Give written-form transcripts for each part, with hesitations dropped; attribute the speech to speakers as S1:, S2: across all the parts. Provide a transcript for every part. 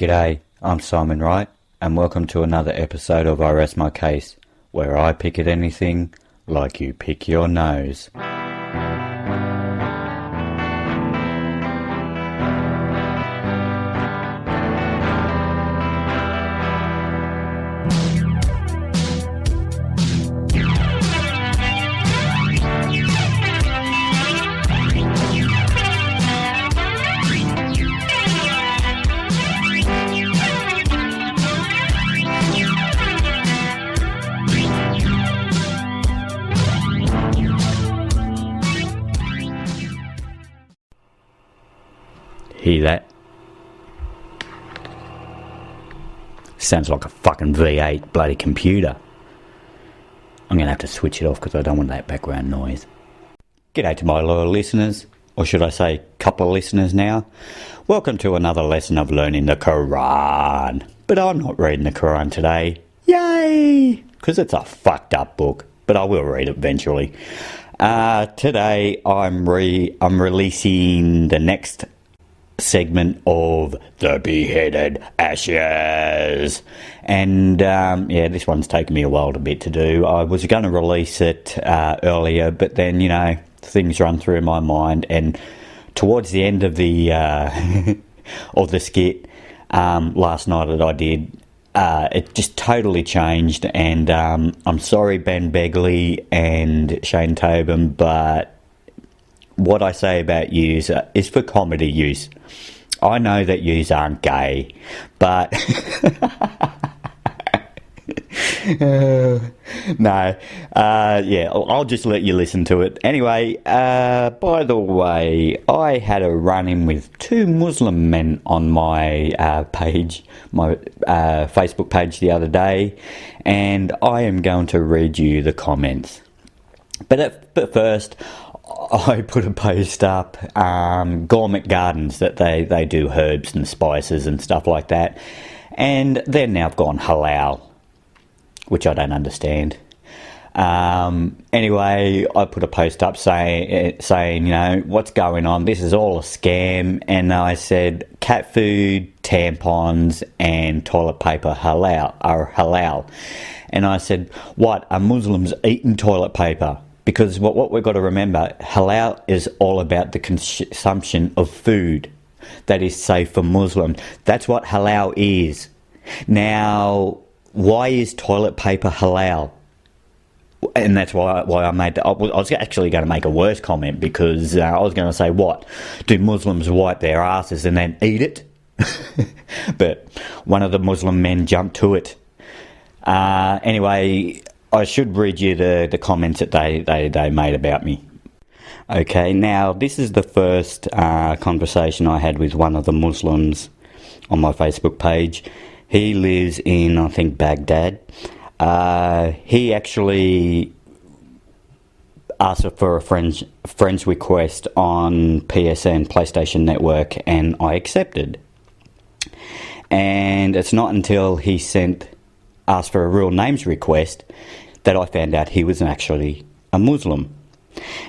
S1: G'day, I'm Simon Wright, and welcome to another episode of I Rest My Case, where I pick at anything like you pick your nose. Hear that? Sounds like a fucking V8 bloody computer. I'm going to have to switch it off because I don't want that background noise. G'day to my loyal listeners, or should I say couple of listeners now. Welcome to another lesson of learning the Quran. But I'm not reading the Quran today. Yay! Because it's a fucked up book, but I will read it eventually. Today I'm releasing the next segment of the Beheaded Ashes, and this one's taken me a while to do. I was going to release it earlier, but then things run through my mind, and towards the end of the of the skit last night that I did, it just totally changed, and I'm sorry Ben Begley and Shane Tobin, but what I say about yous is for comedy use. I know that yous aren't gay, but no, I'll just let you listen to it. Anyway, by the way, I had a run-in with two Muslim men on my page, my Facebook page the other day, and I am going to read you the comments. But first, I put a post up, Gourmet Gardens, that they do herbs and spices and stuff like that, and they're now gone halal, which I don't understand. Anyway, I put a post up saying, what's going on? This is all a scam. And I said cat food, tampons, and toilet paper are halal. And I said, what, are Muslims eating toilet paper? Because what we've got to remember, halal is all about the consumption of food that is safe for Muslims. That's what halal is. Now, why is toilet paper halal? And that's why I made that. I was actually going to make a worse comment, because I was going to say, what? Do Muslims wipe their asses and then eat it? But one of the Muslim men jumped to it. Anyway, I should read you the comments that they made about me. Okay, now this is the first conversation I had with one of the Muslims on my Facebook page. He lives in, I think, Baghdad. He actually asked for a friend's request on PSN, PlayStation Network, and I accepted. And it's not until he asked for a real names request that I found out he was actually a Muslim.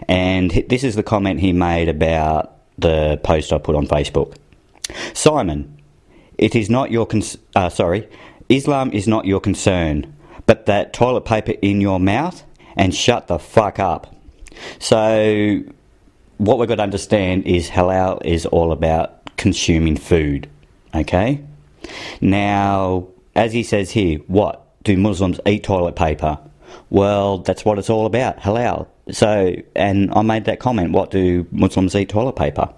S1: And this is the comment he made about the post I put on Facebook. Simon, it is not your Islam is not your concern, but that toilet paper in your mouth, and shut the fuck up. So what we've got to understand is halal is all about consuming food, okay? Now, as he says here, what? Do Muslims eat toilet paper? Well, that's what it's all about, halal. So, and I made that comment, what, do Muslims eat toilet paper?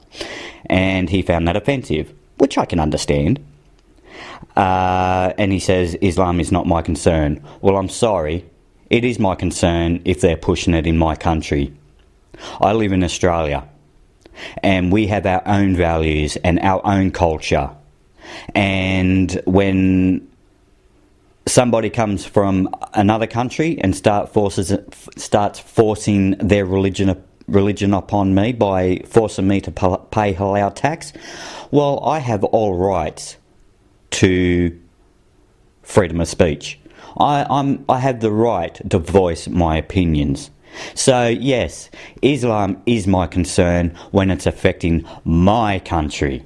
S1: And he found that offensive, which I can understand. And he says, Islam is not my concern. Well, I'm sorry, it is my concern if they're pushing it in my country. I live in Australia, and we have our own values and our own culture. And when somebody comes from another country and starts forcing their religion upon me by forcing me to pay halal tax, well, I have all rights to freedom of speech. I have the right to voice my opinions. So yes, Islam is my concern when it's affecting my country.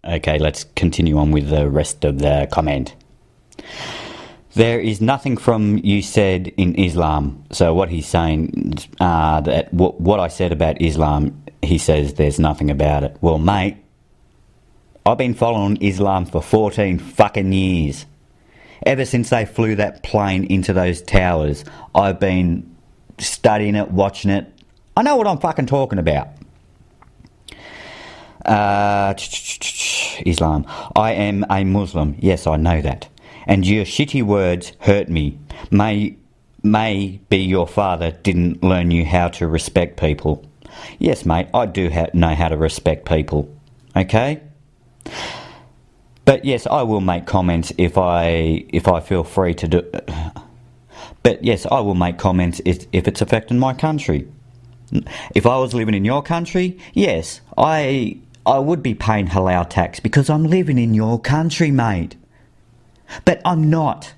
S1: Okay, let's continue on with the rest of the comment. There is nothing from you said in Islam. So what he's saying, that what I said about Islam, he says there's nothing about it. Well, mate, I've been following Islam for 14 fucking years. Ever since they flew that plane into those towers, I've been studying it, watching it. I know what I'm fucking talking about. Islam. I am a Muslim. Yes, I know that. And your shitty words hurt me. May be your father didn't learn you how to respect people. Yes, mate, I do know how to respect people. Okay? But yes, I will make comments if I feel free to do. But yes, I will make comments if it's affecting my country. If I was living in your country, yes, I would be paying halal tax because I'm living in your country, mate. But I'm not.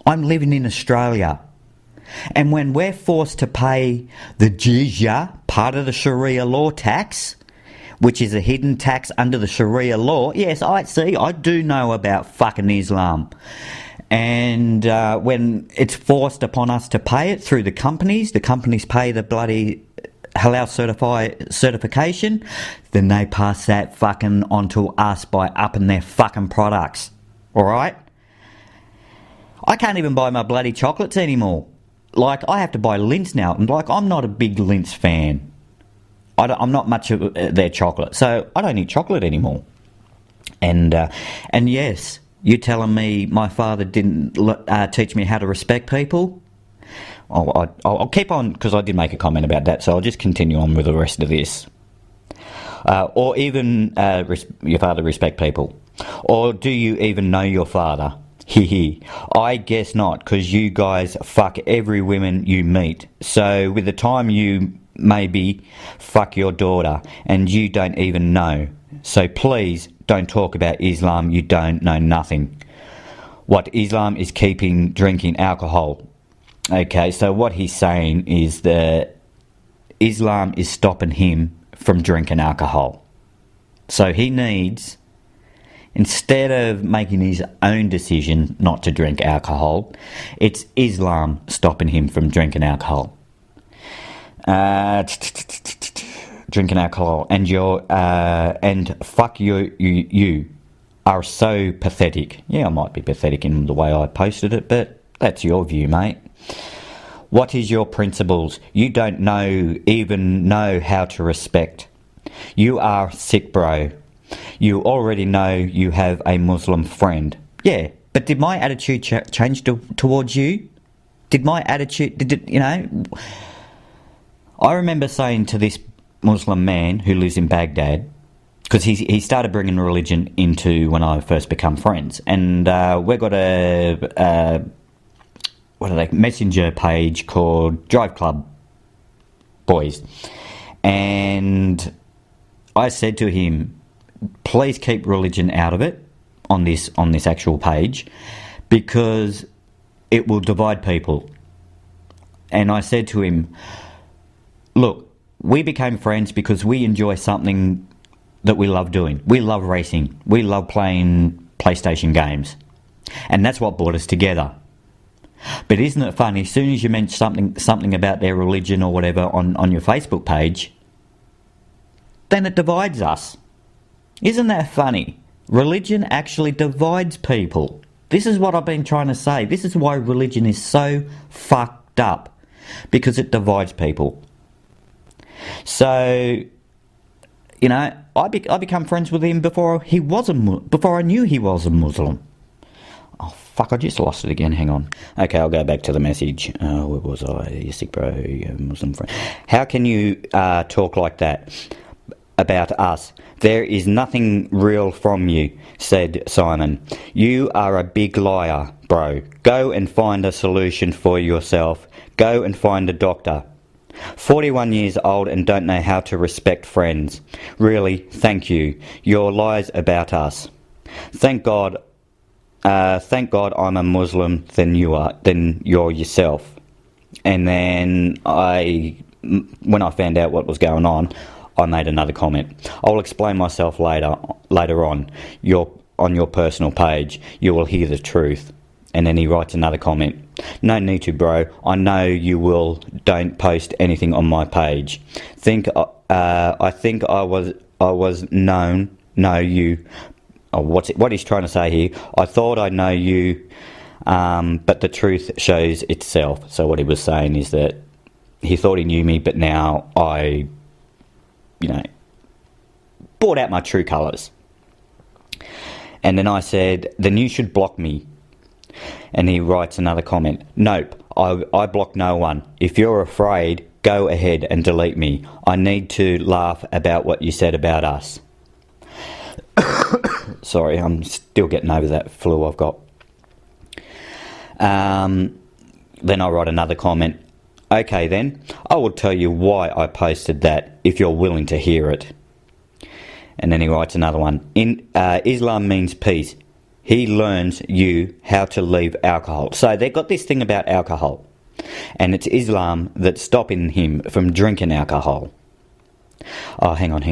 S1: I'm living in Australia. And when we're forced to pay the jizya, part of the Sharia law tax, which is a hidden tax under the Sharia law, yes, I do know about fucking Islam. And when it's forced upon us to pay it through the companies pay the bloody halal certification, then they pass that fucking onto us by upping their fucking products. Alright? I can't even buy my bloody chocolates anymore. Like, I have to buy Lindt now. And, like, I'm not a big Lindt fan. I'm not much of their chocolate. So, I don't eat chocolate anymore. And yes, you're telling me my father didn't teach me how to respect people? I'll keep on, because I did make a comment about that. So, I'll just continue on with the rest of this. Or even your father respect people. Or do you even know your father? Hee. I guess not, because you guys fuck every woman you meet. So with the time you maybe fuck your daughter and you don't even know. So please don't talk about Islam, you don't know nothing. What Islam is keeping drinking alcohol. Okay, so what he's saying is that Islam is stopping him from drinking alcohol. So he needs, instead of making his own decision not to drink alcohol, it's Islam stopping him from drinking alcohol. Drinking alcohol and fuck you are so pathetic. Yeah, I might be pathetic in the way I posted it, but that's your view, mate. What is your principles? You don't even know how to respect. You are sick, bro. You already know you have a Muslim friend. Yeah, but did my attitude change towards you? Did my attitude, I remember saying to this Muslim man who lives in Baghdad, because he started bringing religion into when I first become friends, and we've got a messenger page called Drive Club Boys, and I said to him, please keep religion out of it on this actual page, because it will divide people. And I said to him, look, we became friends because we enjoy something that we love doing. We love racing. We love playing PlayStation games. And that's what brought us together. But isn't it funny, as soon as you mention something about their religion or whatever on your Facebook page, then it divides us. Isn't that funny? Religion actually divides people. This is what I've been trying to say. This is why religion is so fucked up. Because it divides people. So, I become friends with him before I knew he was a Muslim. Oh, fuck, I just lost it again. Hang on. Okay, I'll go back to the message. Where was I? You sick bro, you Muslim friend. How can you talk like that about us? There is nothing real from you, said Simon. You are a big liar, bro. Go and find a solution for yourself. Go and find a doctor. 41 years old and don't know how to respect friends. Really, thank you. Your lies about us. Thank God I'm a Muslim than you're yourself. And then when I found out what was going on, I made another comment. I'll explain myself later on your personal page. You will hear the truth. And then he writes another comment. No need to, bro. I know you will. Don't post anything on my page. I think I was known. Know you. Oh, what he's trying to say here? I thought I know you, but the truth shows itself. So what he was saying is that he thought he knew me, but now I, brought out my true colours. And then I said, then you should block me. And he writes another comment. Nope, I block no one. If you're afraid, go ahead and delete me. I need to laugh about what you said about us. Sorry, I'm still getting over that flu I've got. Then I write another comment. Okay then, I will tell you why I posted that if you're willing to hear it. And then he writes another one. Islam means peace. He learns you how to leave alcohol. So they've got this thing about alcohol. And it's Islam that's stopping him from drinking alcohol. Oh, hang on.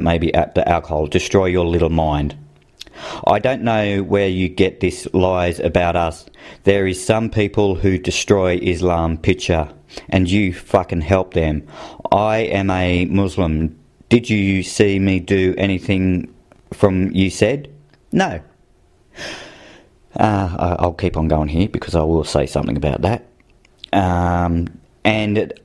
S1: Maybe the alcohol. Destroy your little mind. I don't know where you get these lies about us. There is some people who destroy Islam picture. And you fucking help them. I am a Muslim. Did you see me do anything from you said? No. I'll keep on going here because I will say something about that. And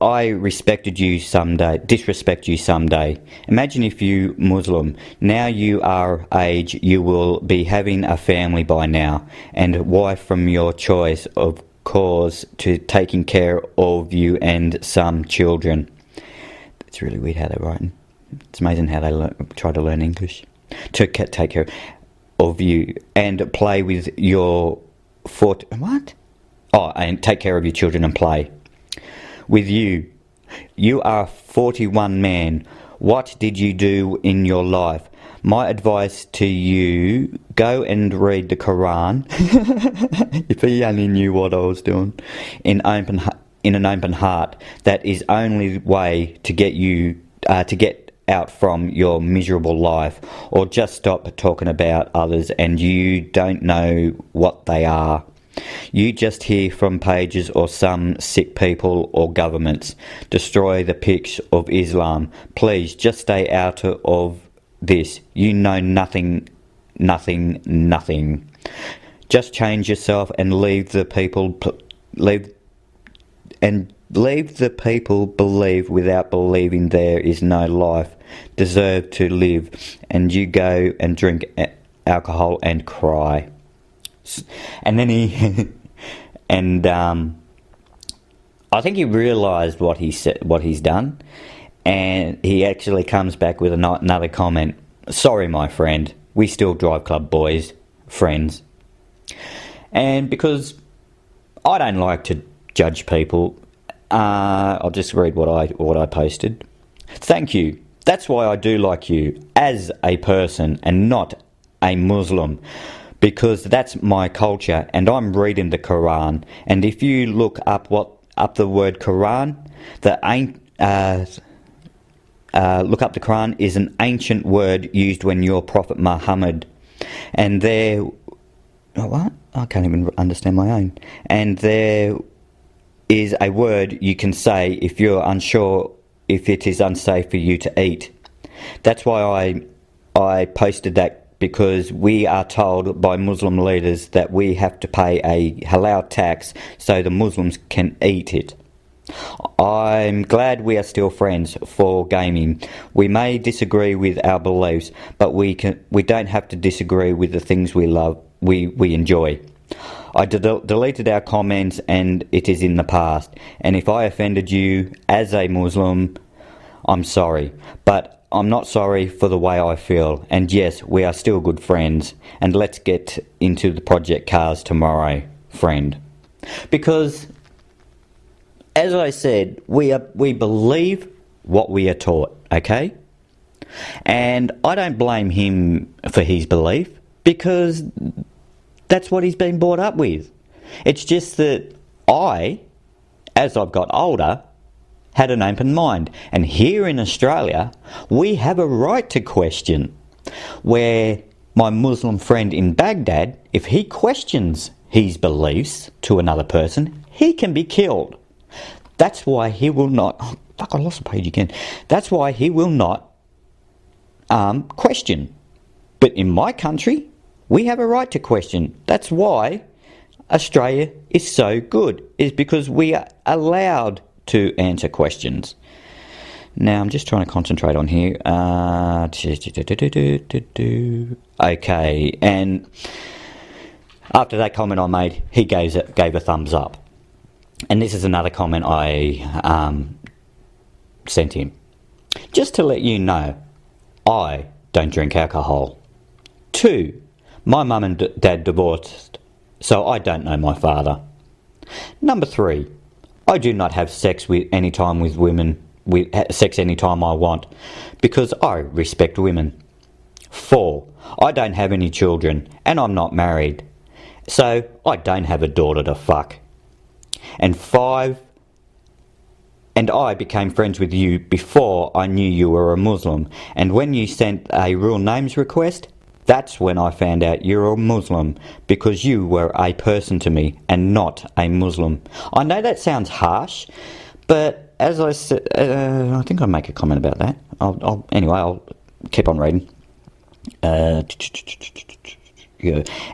S1: I disrespect you someday. Imagine if you Muslim, now you are age, you will be having a family by now, and a wife from your choice, of course, to taking care of you and some children. It's really weird how they're writing. It's amazing how they try to learn English. To take care of you and play with your what? Oh, and take care of your children and play with you. You are 41 man. What did you do in your life? My advice to you, go and read the Quran. If he only knew what I was doing. In an open heart. That is only way to get you to get out from your miserable life, or just stop talking about others and you don't know what they are. You just hear from pages or some sick people or governments. Destroy the pics of Islam. Please just stay out of this. You know nothing. Just change yourself and leave the people believe without believing there is no life deserve to live, and you go and drink alcohol and cry. And then he and I think he realised what he said, what he's done, and he actually comes back with another comment. Sorry, my friend, we still drive club boys, friends. And because I don't like to judge people, I'll just read what I posted. Thank you. That's why I do like you as a person and not a Muslim, because that's my culture and I'm reading the Quran. And if you look up the word Quran, look up the Quran is an ancient word used when your Prophet Muhammad, and there, what? I can't even understand my own. And there is a word you can say if you're unsure if it is unsafe for you to eat. That's why I posted that, because we are told by Muslim leaders that we have to pay a halal tax so the Muslims can eat it. I'm glad we are still friends for gaming. We may disagree with our beliefs, but we don't have to disagree with the things we love, we enjoy. I deleted our comments and it is in the past. And if I offended you as a Muslim, I'm sorry. But I'm not sorry for the way I feel. And yes, we are still good friends. And let's get into the Project Cars tomorrow, friend. Because, as I said, we believe what we are taught, okay? And I don't blame him for his belief, because that's what he's been brought up with. It's just that I, as I've got older, had an open mind. And here in Australia, we have a right to question. Where my Muslim friend in Baghdad, if he questions his beliefs to another person, he can be killed. That's why he will not... Oh, fuck, I lost the page again. That's why he will not question. But in my country, we have a right to question. That's why Australia is so good, is because we are allowed to answer questions. Now, I'm just trying to concentrate on here. Okay, and after that comment I made, he gave a thumbs up. And this is another comment I sent him. Just to let you know, I don't drink alcohol. 2, my mum and dad divorced, so I don't know my father. Number 3, I do not have sex anytime I want, because I respect women. 4, I don't have any children, and I'm not married, so I don't have a daughter to fuck. And 5, and I became friends with you before I knew you were a Muslim, and when you sent a real names request, that's when I found out you're a Muslim, because you were a person to me and not a Muslim. I know that sounds harsh, but as I said, I think I'll make a comment about that. I'll keep on reading. Yeah.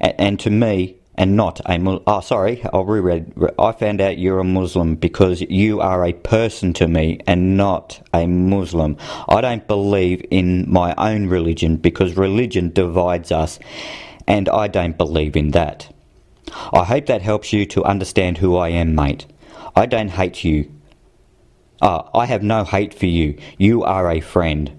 S1: And to me, and not a Muslim. Oh, sorry, I'll reread. I found out you're a Muslim because you are a person to me and not a Muslim. I don't believe in my own religion because religion divides us, and I don't believe in that. I hope that helps you to understand who I am, mate. I don't hate you. I have no hate for you. You are a friend.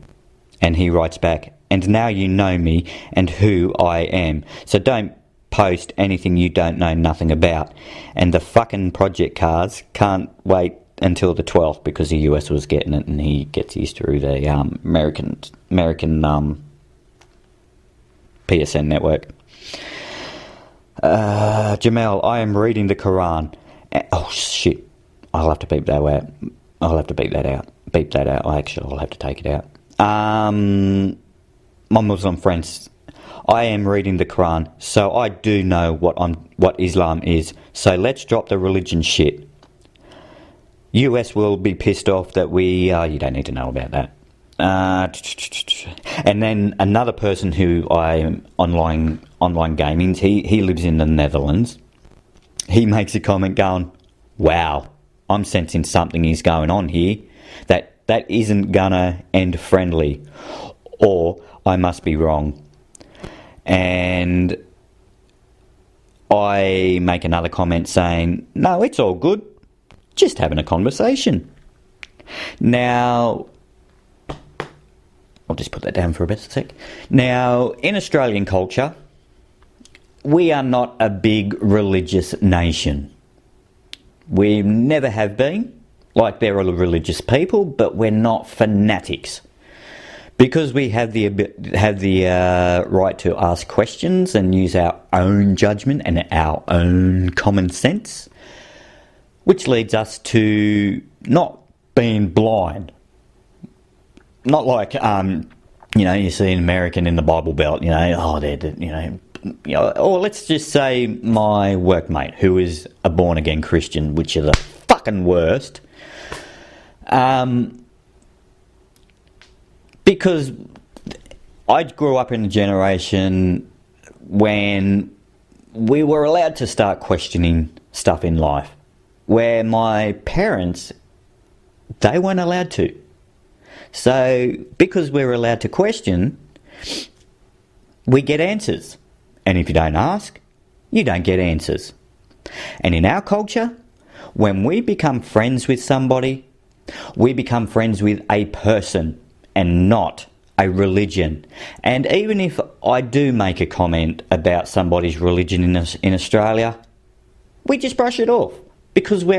S1: And he writes back, and now you know me and who I am. So don't post anything you don't know nothing about. And the fucking project cars can't wait until the 12th because the US was getting it and he gets his through the American PSN network. Jamel, I am reading the Quran. Oh shit, I'll have to beep that out. I'll have to beep that out. Beep that out. I'll have to take it out. My Muslim friends, I am reading the Quran, so I do know what Islam is. So let's drop the religion shit. US will be pissed off that we... you don't need to know about that. And then another person who I am online gaming, he lives in the Netherlands. He makes a comment going, wow, I'm sensing something is going on here that isn't gonna end friendly, or I must be wrong. And I make another comment saying, no, it's all good, just having a conversation. Now, I'll just put that down for a bit, a sec. Now, in Australian culture, we are not a big religious nation. We never have been. Like, there are religious people, but we're not fanatics. Because we have the right to ask questions and use our own judgment and our own common sense, which leads us to not being blind. Not like, you see an American in the Bible Belt, or let's just say my workmate, who is a born-again Christian, which are the fucking worst. Because I grew up in a generation when we were allowed to start questioning stuff in life, where my parents, they weren't allowed to. So, because we're allowed to question, we get answers. And if you don't ask, you don't get answers. And in our culture, when we become friends with somebody, we become friends with a person and not a religion. And even if I do make a comment about somebody's religion in Australia, we just brush it off because we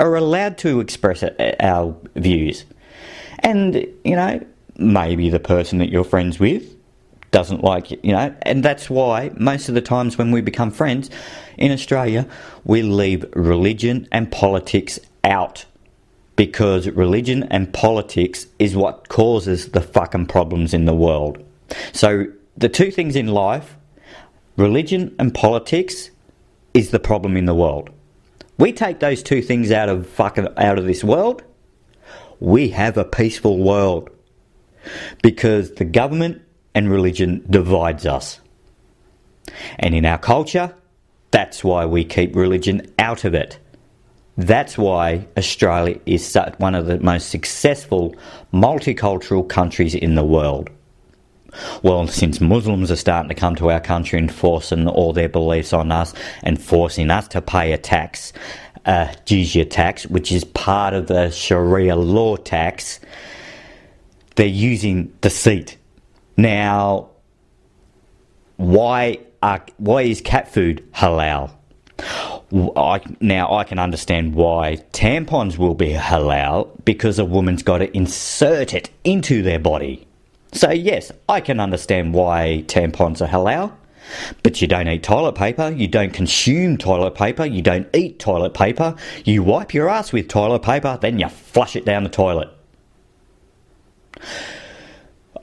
S1: are allowed to express our views. And, maybe the person that you're friends with doesn't like it, and that's why most of the times when we become friends in Australia, we leave religion and politics out. Because religion and politics is what causes the fucking problems in the world. So the two things in life, religion and politics, is the problem in the world. We take those two things out of this world, we have a peaceful world. Because the government and religion divides us. And in our culture, that's why we keep religion out of it. That's why Australia is one of the most successful multicultural countries in the world. Well, since Muslims are starting to come to our country and forcing all their beliefs on us and forcing us to pay a tax, jizya tax, which is part of the Sharia law tax, they're using deceit. Now, why is cat food halal? I can understand why tampons will be halal, because a woman's got to insert it into their body. So yes, I can understand why tampons are halal, but you don't eat toilet paper, you don't consume toilet paper, you don't eat toilet paper, you wipe your ass with toilet paper, then you flush it down the toilet.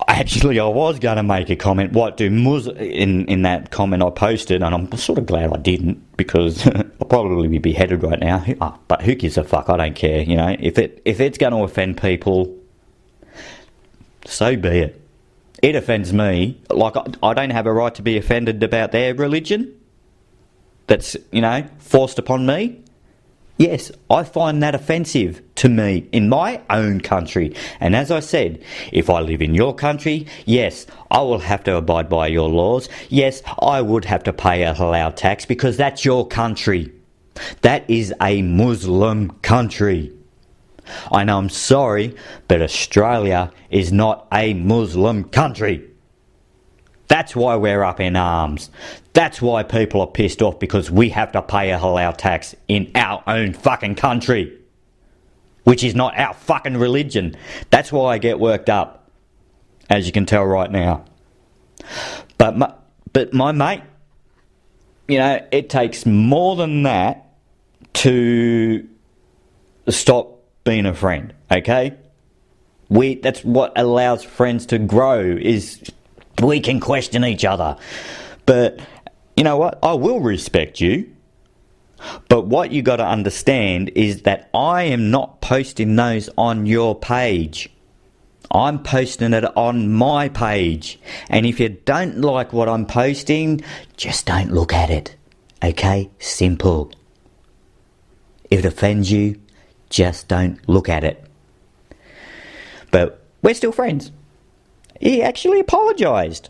S1: Actually, I was going to make a comment. What do in that comment I posted, and I'm sort of glad I didn't, because I'll probably be beheaded right now. But who gives a fuck? I don't care. You know, if it's going to offend people, so be it. It offends me. Like, I don't have a right to be offended about their religion. That's, forced upon me. Yes, I find that offensive to me in my own country. And as I said, if I live in your country, yes, I will have to abide by your laws. Yes, I would have to pay a halal tax, because that's your country. That is a Muslim country. I know, I'm sorry, but Australia is not a Muslim country. That's why we're up in arms. That's why people are pissed off, because we have to pay a halal tax in our own fucking country, which is not our fucking religion. That's why I get worked up, as you can tell right now. But my mate, it takes more than that to stop being a friend, okay? That's what allows friends to grow, is we can question each other. But you know what? I will respect you. But what you got to understand is that I am not posting those on your page. I'm posting it on my page. And if you don't like what I'm posting, just don't look at it. Okay? Simple. If it offends you, just don't look at it. But we're still friends. He actually apologised.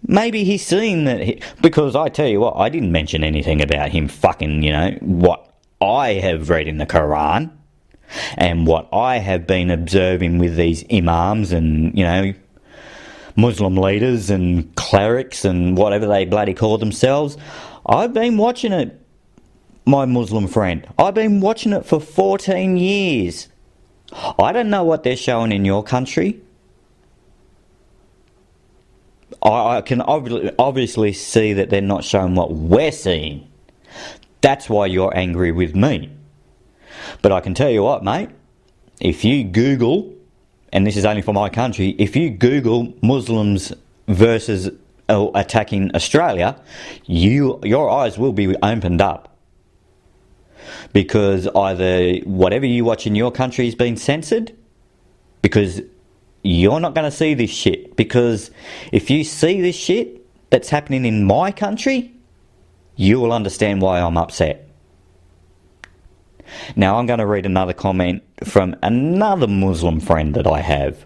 S1: Maybe he's seen that, because I tell you what, I didn't mention anything about him fucking, what I have read in the Quran and what I have been observing with these imams and, Muslim leaders and clerics and whatever they bloody call themselves. I've been watching it, my Muslim friend. I've been watching it for 14 years. I don't know what they're showing in your country. I can obviously see that they're not showing what we're seeing. That's why you're angry with me. But I can tell you what, mate. If you Google, and this is only for my country, if you Google Muslims versus attacking Australia, your eyes will be opened up. Because either whatever you watch in your country is being censored, because you're not going to see this shit. Because if you see this shit that's happening in my country, you will understand why I'm upset. Now I'm going to read another comment from another Muslim friend that I have.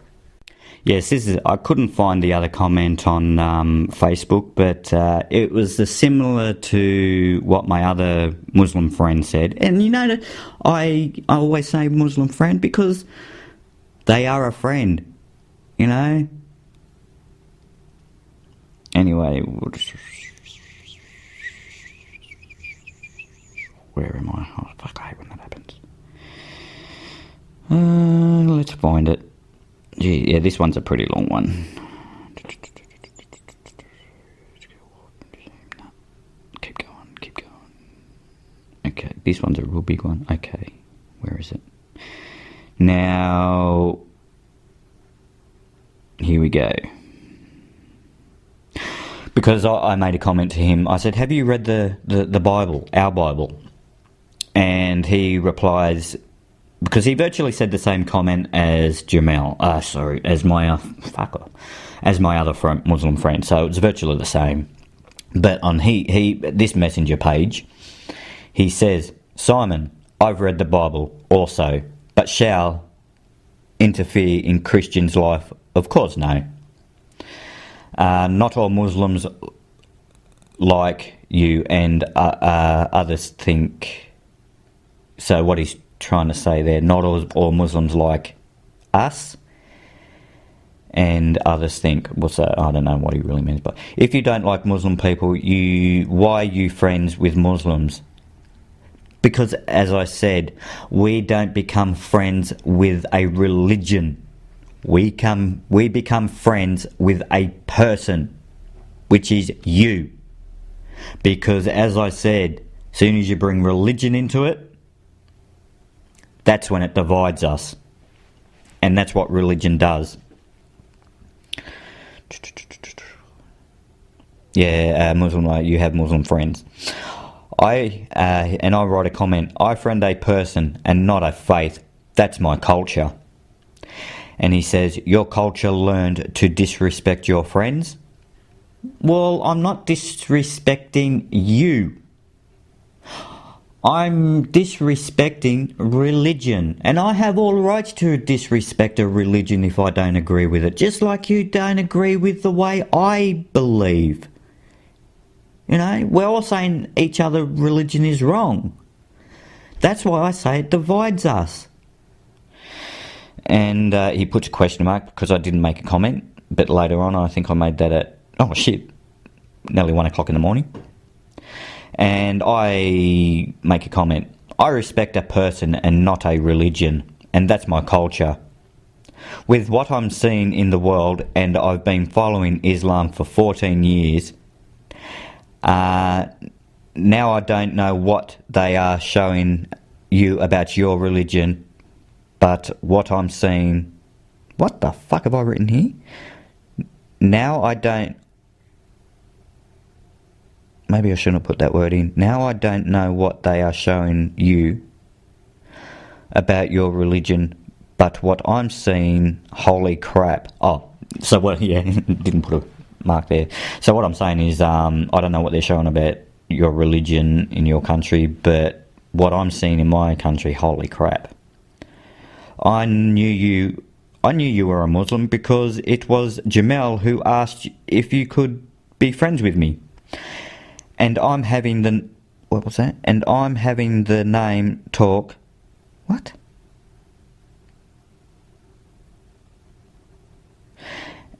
S1: Yes, I couldn't find the other comment on Facebook, but it was similar to what my other Muslim friend said. And I always say Muslim friend because they are a friend. Anyway, where am I? Oh, fuck, I hate when that happens. Let's find it. Gee, yeah, this one's a pretty long one. Keep going. Okay, this one's a real big one. Okay, where is it? Now, here we go. Because I made a comment to him. I said, have you read the Bible, our Bible? And he replies, because he virtually said the same comment as as my other Muslim friend. So it's virtually the same. But on this messenger page, he says, Simon, I've read the Bible also, but shall interfere in Christians' life? Of course, no. Not all Muslims like you, and others think. So what he's trying to say there, not all Muslims like us, and others think. I don't know what he really means, but if you don't like Muslim people, why are you friends with Muslims? Because, as I said, we don't become friends with a religion. We become friends with a person, which is you. Because, as I said, as soon as you bring religion into it, that's when it divides us. And that's what religion does. Yeah, Muslim, you have Muslim friends. I write a comment, I friend a person and not a faith. That's my culture. And he says, your culture learned to disrespect your friends? Well, I'm not disrespecting you. I'm disrespecting religion. And I have all rights to disrespect a religion if I don't agree with it. Just like you don't agree with the way I believe. You know, we're all saying each other religion is wrong. That's why I say it divides us. And he puts a question mark because I didn't make a comment. But later on, I think I made that at, nearly 1 o'clock in the morning. And I make a comment. I respect a person and not a religion. And that's my culture. With what I'm seeing in the world, and I've been following Islam for 14 years, now I don't know what they are showing you about your religion, but what I'm seeing... What the fuck have I written here? Now I don't... Maybe I shouldn't have put that word in. Now I don't know what they are showing you about your religion, but what I'm seeing, holy crap. Didn't put a mark there. So what I'm saying is, I don't know what they're showing about your religion in your country, but what I'm seeing in my country, holy crap. I knew you were a Muslim because it was Jamel who asked if you could be friends with me. And I'm having the... What was that? And I'm having the name talk... What?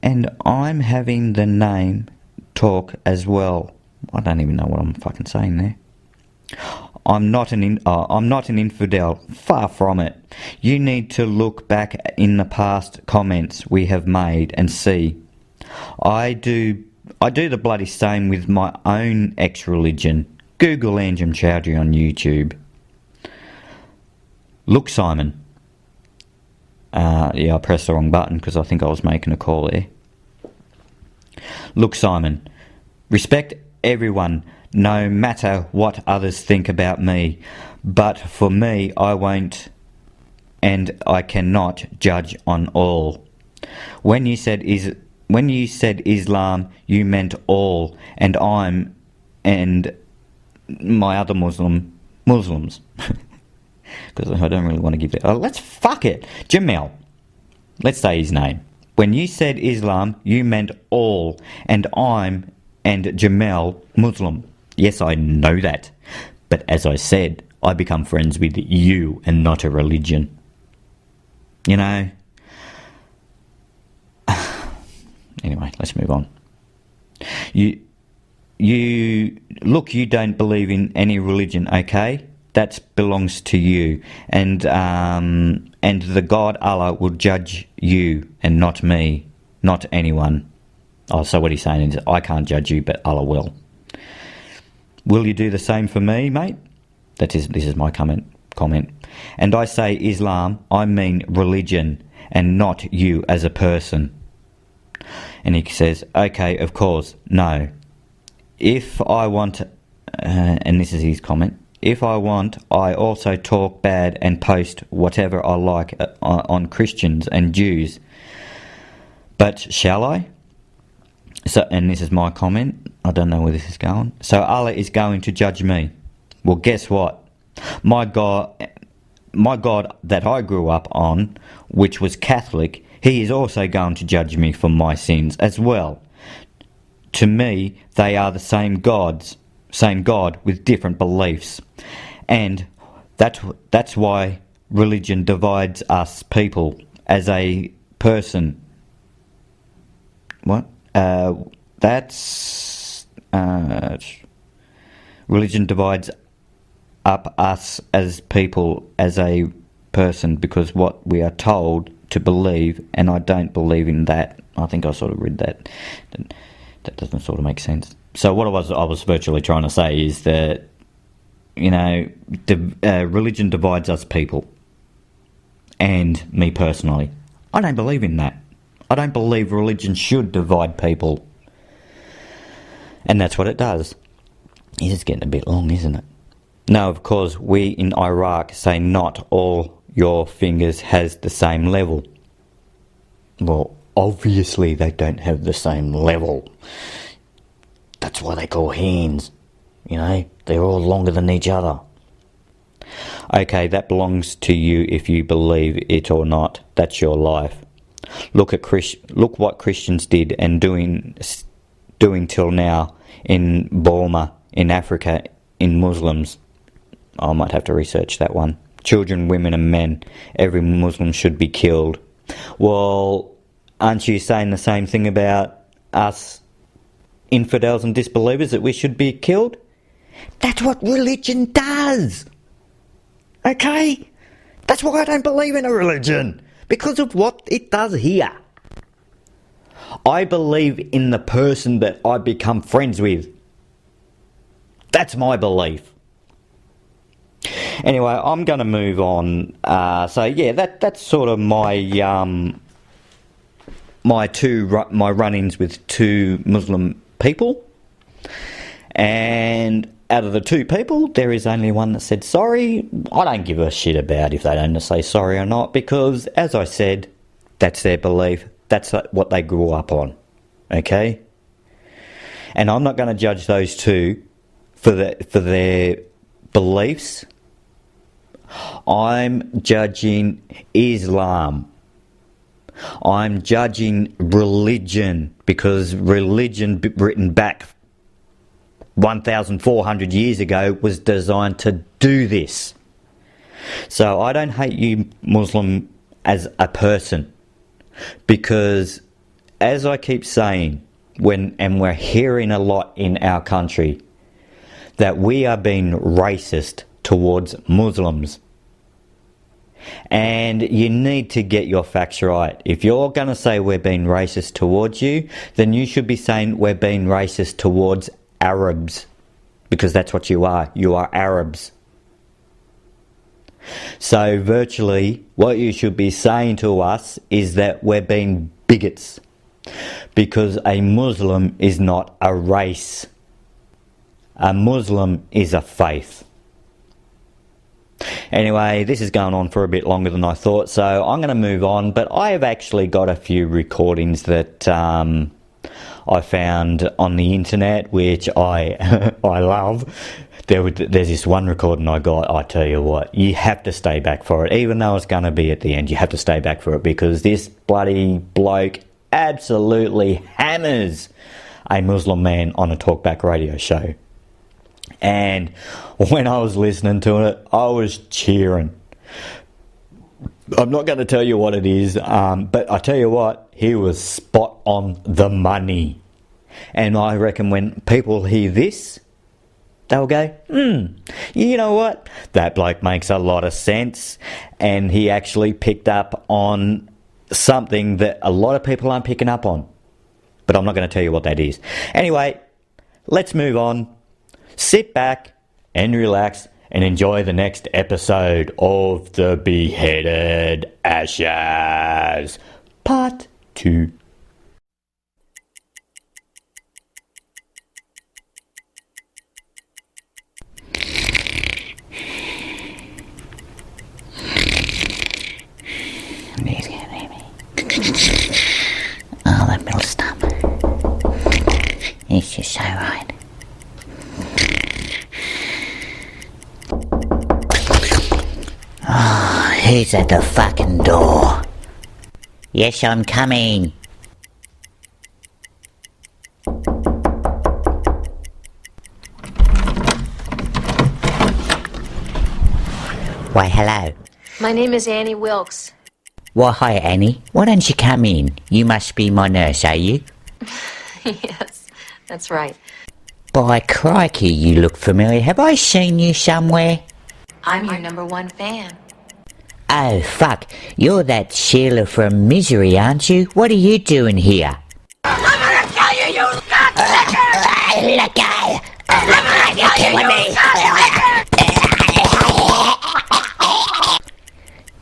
S1: And I'm having the name talk as well. I don't even know what I'm fucking saying there. I'm not an infidel. Far from it. You need to look back in the past comments we have made and see. I do the bloody same with my own ex-religion. Google Anjem Chowdhury on YouTube. Look, Simon. I pressed the wrong button because I think I was making a call there. Look, Simon. Respect everyone, no matter what others think about me. But for me, I won't and I cannot judge on all. When you said Islam, you meant all, and my other Muslims. Because I don't really want to give that. Let's fuck it. Jamel. Let's say his name. When you said Islam, you meant all, and Jamel Muslim. Yes, I know that. But as I said, I become friends with you and not a religion. You know? Anyway, let's move on. You don't believe in any religion, okay? That belongs to you, and the God Allah will judge you and not me, not anyone. Oh, so what he's saying is, I can't judge you, but Allah will. Will you do the same for me, mate? This is my comment. And I say Islam, I mean religion, and not you as a person. And he says, okay, of course, no. If I want, and this is his comment, if I want, I also talk bad and post whatever I like on Christians and Jews. But shall I? So, and this is my comment. I don't know where this is going. So Allah is going to judge me. Well, guess what? My God that I grew up on, which was Catholic, he is also going to judge me for my sins as well. To me, they are the same God with different beliefs. And that's why religion divides us people as a person. What? Religion divides up us as people, as a person, because what we are told to believe, and I don't believe in that. I think I sort of read that. That doesn't sort of make sense. So what I was virtually trying to say is that, religion divides us people. And me personally, I don't believe in that. I don't believe religion should divide people. And that's what it does. It is getting a bit long, isn't it? Now, of course, we in Iraq say not all your fingers has the same level. Well, obviously they don't have the same level. That's why they call hands. They're all longer than each other. Okay, that belongs to you if you believe it or not. That's your life. Look what Christians did and doing till now in Burma, in Africa, in Muslims. I might have to research that one. Children, women and men. Every Muslim should be killed. Well, aren't you saying the same thing about us infidels and disbelievers, that we should be killed? That's what religion does. Okay? That's why I don't believe in a religion. Because of what it does here. I believe in the person that I become friends with. That's my belief. Anyway, I'm going to move on. That's sort of my my run-ins with two Muslim people. And out of the two people, there is only one that said sorry. I don't give a shit about if they don't say sorry or not, because, as I said, that's their belief. That's what they grew up on. Okay? And I'm not going to judge those two for their beliefs. I'm judging Islam. I'm judging religion, because religion written back 1,400 years ago was designed to do this. So I don't hate you, Muslim, as a person, because, as I keep saying, and we're hearing a lot in our country, that we are being racist towards Muslims. And you need to get your facts right. If you're going to say we're being racist towards you, then you should be saying we're being racist towards Arabs, because that's what you are. You are Arabs. So virtually what you should be saying to us is that we're being bigots, because a Muslim is not a race. A Muslim is a faith. Anyway, this is going on for a bit longer than I thought, so I'm going to move on. But I have actually got a few recordings that I found on the internet, which I I love. There's this one recording I got. I tell you what, you have to stay back for it, even though it's going to be at the end. You have to stay back for it, because this bloody bloke absolutely hammers a Muslim man on a talkback radio show. And when I was listening to it, I was cheering. I'm not going to tell you what it is, but I tell you what, he was spot on the money. And I reckon when people hear this, they'll go, you know what? That bloke makes a lot of sense. And he actually picked up on something that a lot of people aren't picking up on. But I'm not going to tell you what that is. Anyway, let's move on. Sit back and relax and enjoy the next episode of the Beheaded Ashes, Part 2.
S2: Oh, that middle stump. It's just so right. Oh, who's at the fucking door? Yes, I'm coming. Why, hello.
S3: My name is Annie Wilkes.
S2: Well, hi, Annie. Why don't you come in? You must be my nurse, are you?
S3: Yes, that's right.
S2: By crikey, you look familiar. Have I seen you somewhere?
S3: I'm your number one fan.
S2: Oh, fuck. You're that Sheila from Misery, aren't you? What are you doing here?
S3: I'm gonna kill you, you scoundrel!
S2: Let go!
S3: You're killing me!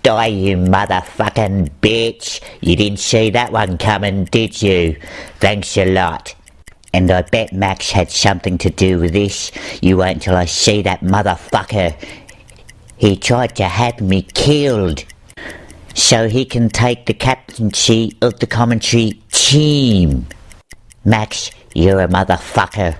S2: Die, you motherfucking bitch. You didn't see that one coming, did you? Thanks a lot. And I bet Max had something to do with this. You wait until I see that motherfucker. He tried to have me killed so he can take the captaincy of the commentary team. Max, you're a motherfucker.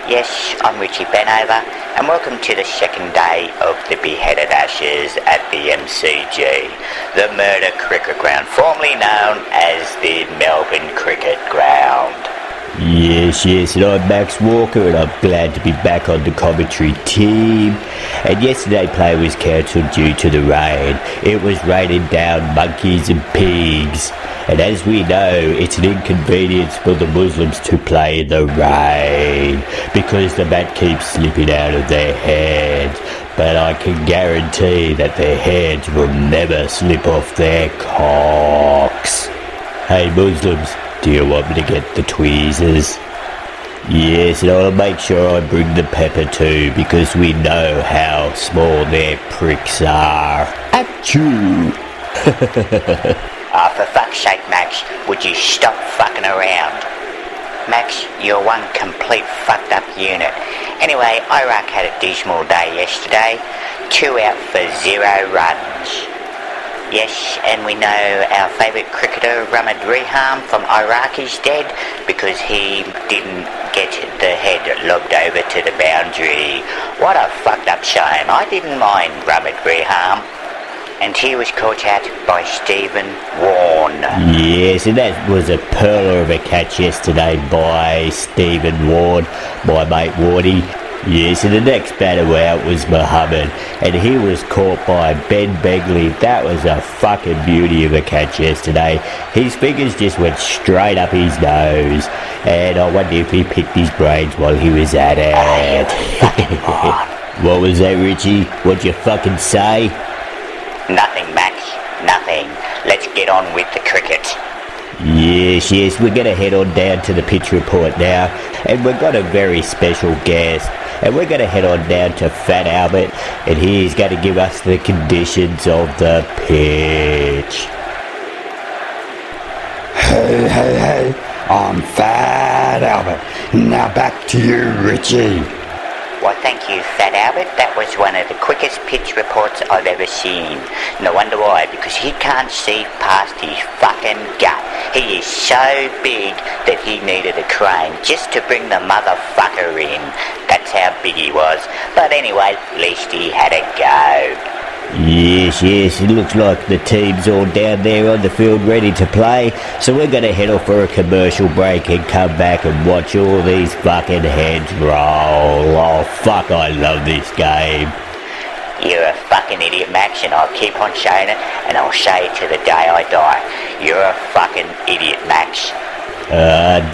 S2: Yes, I'm Richie Benover, and welcome to the second day of the Beheaded Ashes at the MCG, the Murder Cricket Ground, formerly known as the Melbourne Cricket Ground.
S1: Yes, and I'm Max Walker, and I'm glad to be back on the commentary team. And yesterday's play was cancelled due to the rain. It was raining down monkeys and pigs. And as we know, it's an inconvenience for the Muslims to play in the rain because the mat keeps slipping out of their hands. But I can guarantee that their hands will never slip off their cocks. Hey Muslims, do you want me to get the tweezers? Yes, and I'll make sure I bring the pepper too, because we know how small their pricks are. Achoo!
S2: For fuck's sake, Max, would you stop fucking around? Max, you're one complete fucked up unit. Anyway, Iraq had a dismal day yesterday. 2 out for 0 runs. Yes, and we know our favourite cricketer, Ramad Reham from Iraq, is dead because he didn't get the head lobbed over to the boundary. What a fucked up shame. I didn't mind Ramad Reham. And he was caught out by Stephen Warne.
S1: Yes, and that was a pearler of a catch yesterday by Stephen Warne, my mate Wardy. Yes, and the next batter out was Muhammad, and he was caught by Ben Begley. That was a fucking beauty of a catch yesterday. His fingers just went straight up his nose, and I wonder if he picked his brains while he was at it. What was that, Richie? What'd you fucking say?
S2: Nothing, Max. Nothing. Let's get on with the cricket.
S1: Yes, we're going to head on down to the pitch report now, and we've got a very special guest, and we're going to head on down to Fat Albert, and he's going to give us the conditions of the pitch.
S4: Hey, I'm Fat Albert. Now back to you, Richie.
S2: Why, thank you, Fat Albert. That was one of the quickest pitch reports I've ever seen. No wonder why, because he can't see past his fucking gut. He is so big that he needed a crane just to bring the motherfucker in. That's how big he was. But anyway, at least he had a go.
S4: Yes, it looks like the team's all down there on the field ready to play, so we're going to head off for a commercial break and come back and watch all these fucking heads roll. Oh fuck, I love this game.
S2: You're a fucking idiot, Max, and I'll keep on saying it, and I'll say it to the day I die. You're a fucking idiot, Max.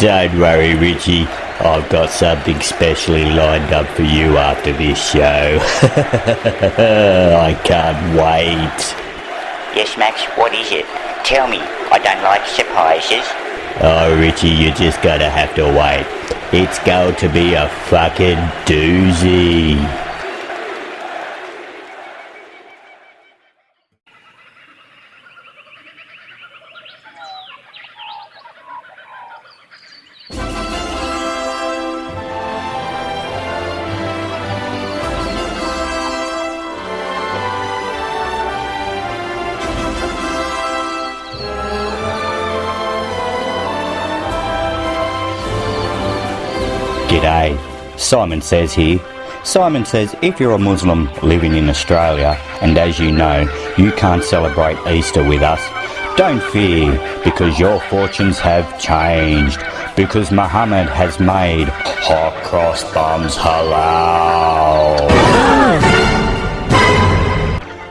S4: Don't worry, Richie. I've got something specially lined up for you after this show. I can't wait.
S2: Yes, Max, what is it? Tell me. I don't like surprises.
S4: Oh, Richie, you just gotta have to wait. It's going to be a fucking doozy.
S1: G'day. Simon says here. Simon says if you're a Muslim living in Australia, and as you know, you can't celebrate Easter with us, don't fear, because your fortunes have changed. Because Muhammad has made hot cross buns halal.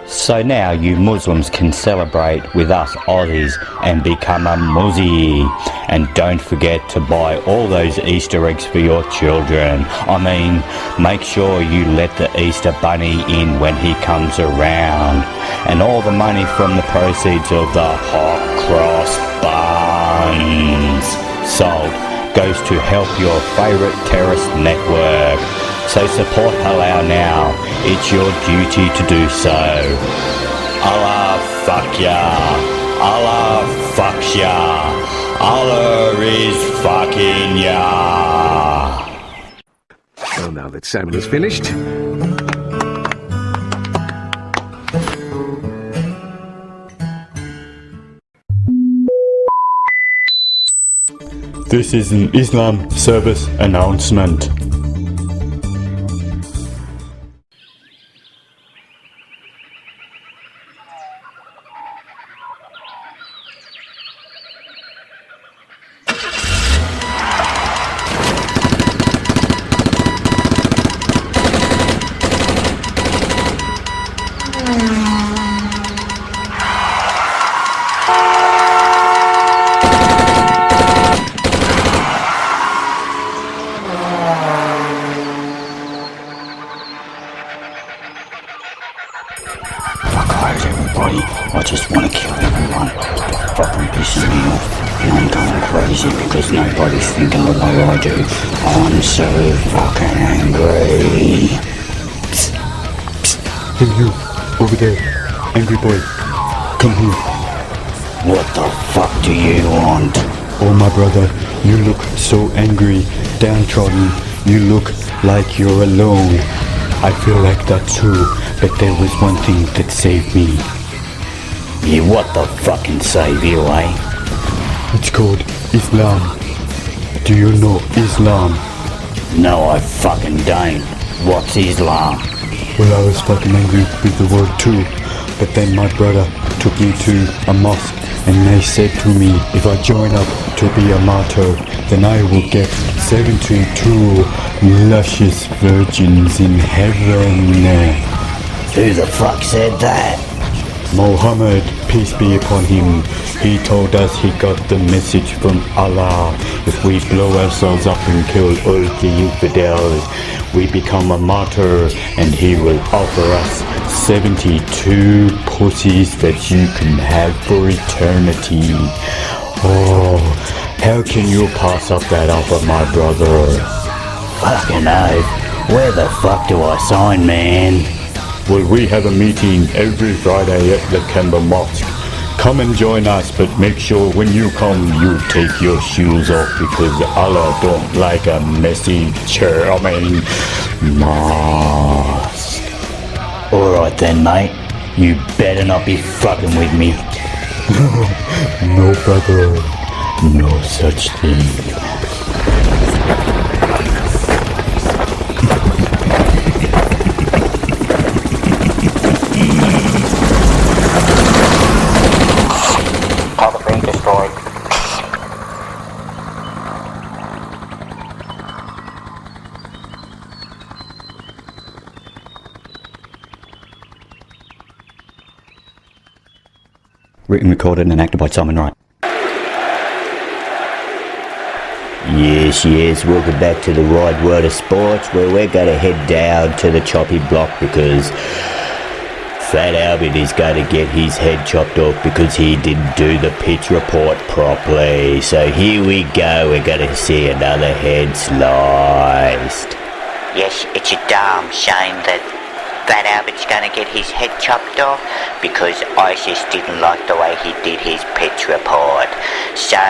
S1: So now you Muslims can celebrate with us Aussies and become a Muzzy. And don't forget to buy all those Easter eggs for your children. I mean, make sure you let the Easter bunny in when he comes around. And all the money from the proceeds of the hot cross buns sold goes to help your favourite terrorist network. So support halal now. It's your duty to do so. Allah fuck ya. Allah fucks ya. Allah is fucking ya.
S5: Well, now that Simon is finished,
S1: This is an Islam service announcement. Everybody, I just want to kill everyone. They're fucking pissing me off, and I'm going crazy because nobody's thinking the way I do. I'm so fucking angry.
S6: Hey you, over there, angry boy, come here.
S1: What the fuck do you want?
S6: Oh my brother, you look so angry, downtrodden. You look like you're alone. I feel like that too, but there was one thing that saved me.
S1: Yeah, what the fucking save you, eh?
S6: It's called Islam. Do you know Islam?
S1: No, I fucking don't. What's Islam?
S6: Well, I was fucking angry with the word too, but then my brother took me to a mosque and they said to me, if I join up to be a martyr, then I will get 72 luscious virgins in heaven.
S1: Who the fuck said that?
S6: Muhammad, peace be upon him, he told us he got the message from Allah. If we blow ourselves up and kill all the infidels, we become a martyr, and he will offer us 72 pussies that you can have for eternity. Oh, how can you pass up that offer, my brother?
S1: Fucking oath. Where the fuck do I sign, man?
S6: Well, we have a meeting every Friday at the Kemba Mosque. come and join us, but make sure when you come, you take your shoes off because Allah don't like a messy mask.
S4: Alright then, mate. You better not be fucking with me.
S6: No, brother. No such thing.
S2: Target being destroyed.
S1: Written, recorded and acted by Simon Wright.
S4: Yes, welcome back to the wide world of sports, where we're going to head down to the chopping block because Fat Albert is going to get his head chopped off because he didn't do the pitch report properly. So here we go, we're going to see another head sliced.
S2: Yes, it's a damn shame that Fat Albert's going to get his head chopped off because ISIS didn't like the way he did his pitch report. So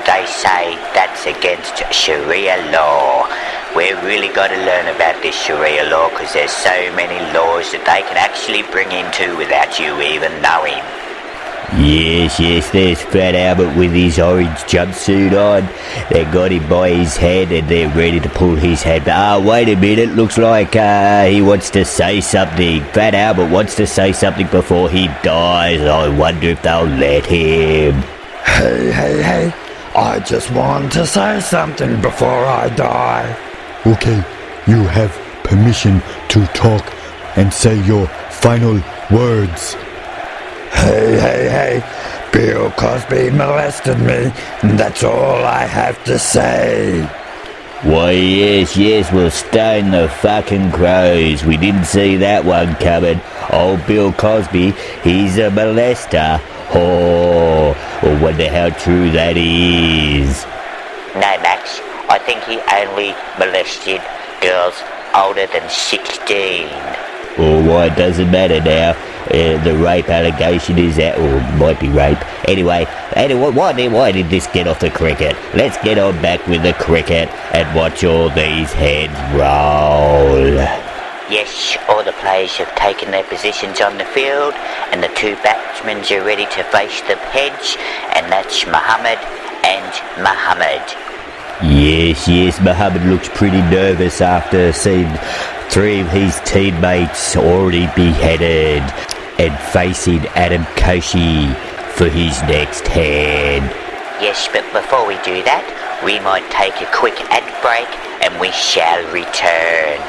S2: they say that's against Sharia law. We've really got to learn about this Sharia law because there's so many laws that they can actually bring into without you even knowing.
S4: Yes, there's Fat Albert with his orange jumpsuit on. They got him by his head and they're ready to pull his head. Wait a minute, looks like he wants to say something. Fat Albert wants to say something before he dies. I wonder if they'll let him.
S7: Hey, I just want to say something before I die.
S6: Okay, you have permission to talk and say your final words.
S7: Hey, Bill Cosby molested me, and that's all I have to say.
S4: Why, yes, we'll stone the fucking crows. We didn't see that one coming. Old Bill Cosby, he's a molester. Oh, I wonder how true that is.
S2: No, Max, I think he only molested girls older than 16.
S4: Oh, why, it doesn't matter now. The rape allegation is out, or might be rape. Anyway, why did this get off the cricket? Let's get on back with the cricket and watch all these heads roll.
S2: Yes, all the players have taken their positions on the field and the two batsmen are ready to face the hedge, and that's Muhammad and Muhammad.
S4: Yes, Muhammad looks pretty nervous after seeing three of his teammates already beheaded and facing Adam Koshi for his next head.
S2: Yes, but before we do that, we might take a quick ad break and we shall return.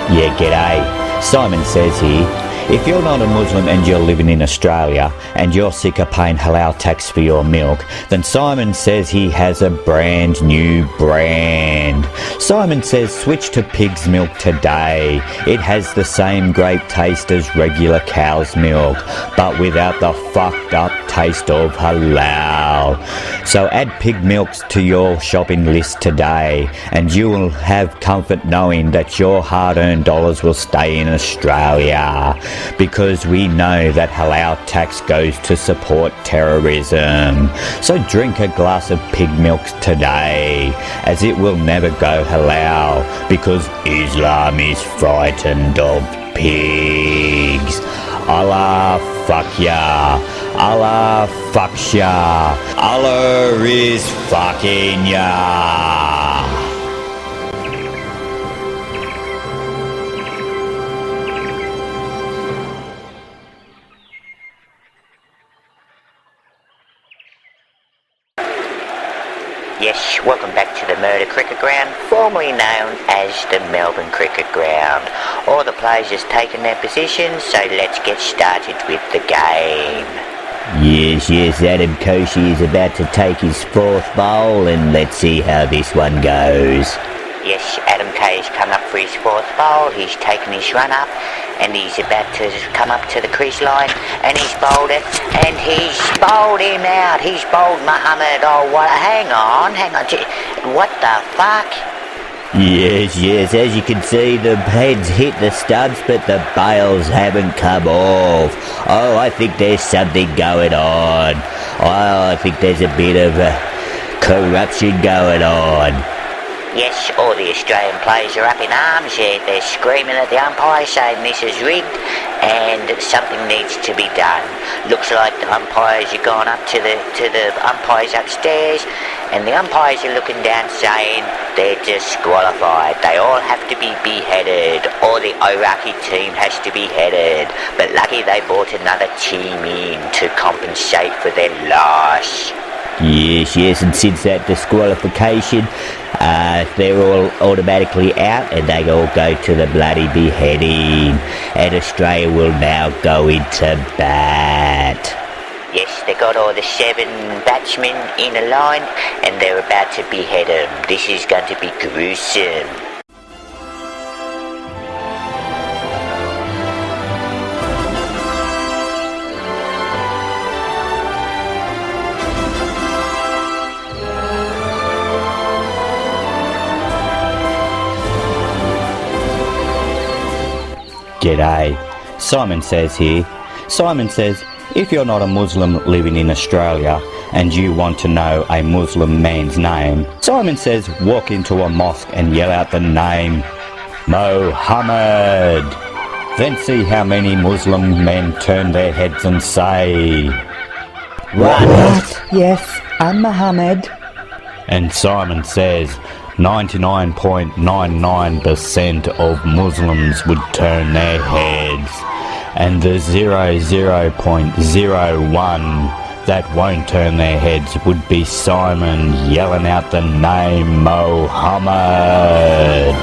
S1: Yeah, g'day. Simon says here, if you're not a Muslim and you're living in Australia and you're sick of paying halal tax for your milk, then Simon says he has a brand new brand. Simon says switch to pig's milk today. It has the same great taste as regular cow's milk, but without the fucked up taste of halal. So add pig milks to your shopping list today and you will have comfort knowing that your hard-earned dollars will stay in Australia, because we know that halal tax goes to support terrorism. So drink a glass of pig milk today, as it will never go halal, because Islam is frightened of pigs. Allah fuck ya. Allah fucks ya. Allah is fucking ya.
S2: Yes, welcome back to the Murder Cricket Ground, formerly known as the Melbourne Cricket Ground. All the players have taken their positions, so let's get started with the game.
S4: Yes, Adam Koshi is about to take his fourth bowl, and let's see how this one goes.
S2: Yes, Adam Kay's come up for his fourth bowl. He's taken his run up, and he's about to come up to the crease line, and he's bowled it, and he's bowled him out. He's bowled Muhammad. Oh, what? Hang on. What the fuck?
S4: Yes, as you can see, the heads hit the stubs, but the bails haven't come off. Oh, I think there's something going on. Oh, I think there's a bit of corruption going on.
S2: Yes, all the Australian players are up in arms. They're screaming at the umpire saying this is rigged and something needs to be done. Looks like the umpires are going up to the umpires upstairs, and the umpires are looking down saying they're disqualified. They all have to be beheaded, or the Iraqi team has to be headed. But lucky they brought another team in to compensate for their loss.
S4: Yes, and since that disqualification, they're all automatically out and they all go to the bloody beheading. And Australia will now go into bat.
S2: Yes, they got all the 7 batsmen in a line and they're about to behead them. This is going to be gruesome.
S1: G'day. Simon says here. Simon says, if you're not a Muslim living in Australia and you want to know a Muslim man's name, Simon says walk into a mosque and yell out the name Mohammed. Then see how many Muslim men turn their heads and say,
S4: What?
S1: Yes, I'm Mohammed. And Simon says 99.99% of Muslims would turn their heads, and the 0.01 that won't turn their heads would be Simon yelling out the name Mohammed.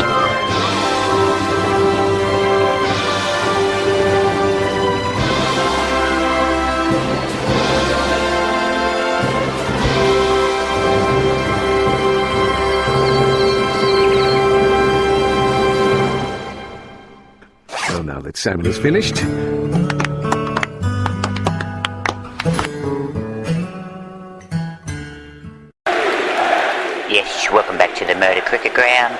S5: Well, now that salmon is finished,
S2: Yes, welcome back to the Murder Cricket Ground.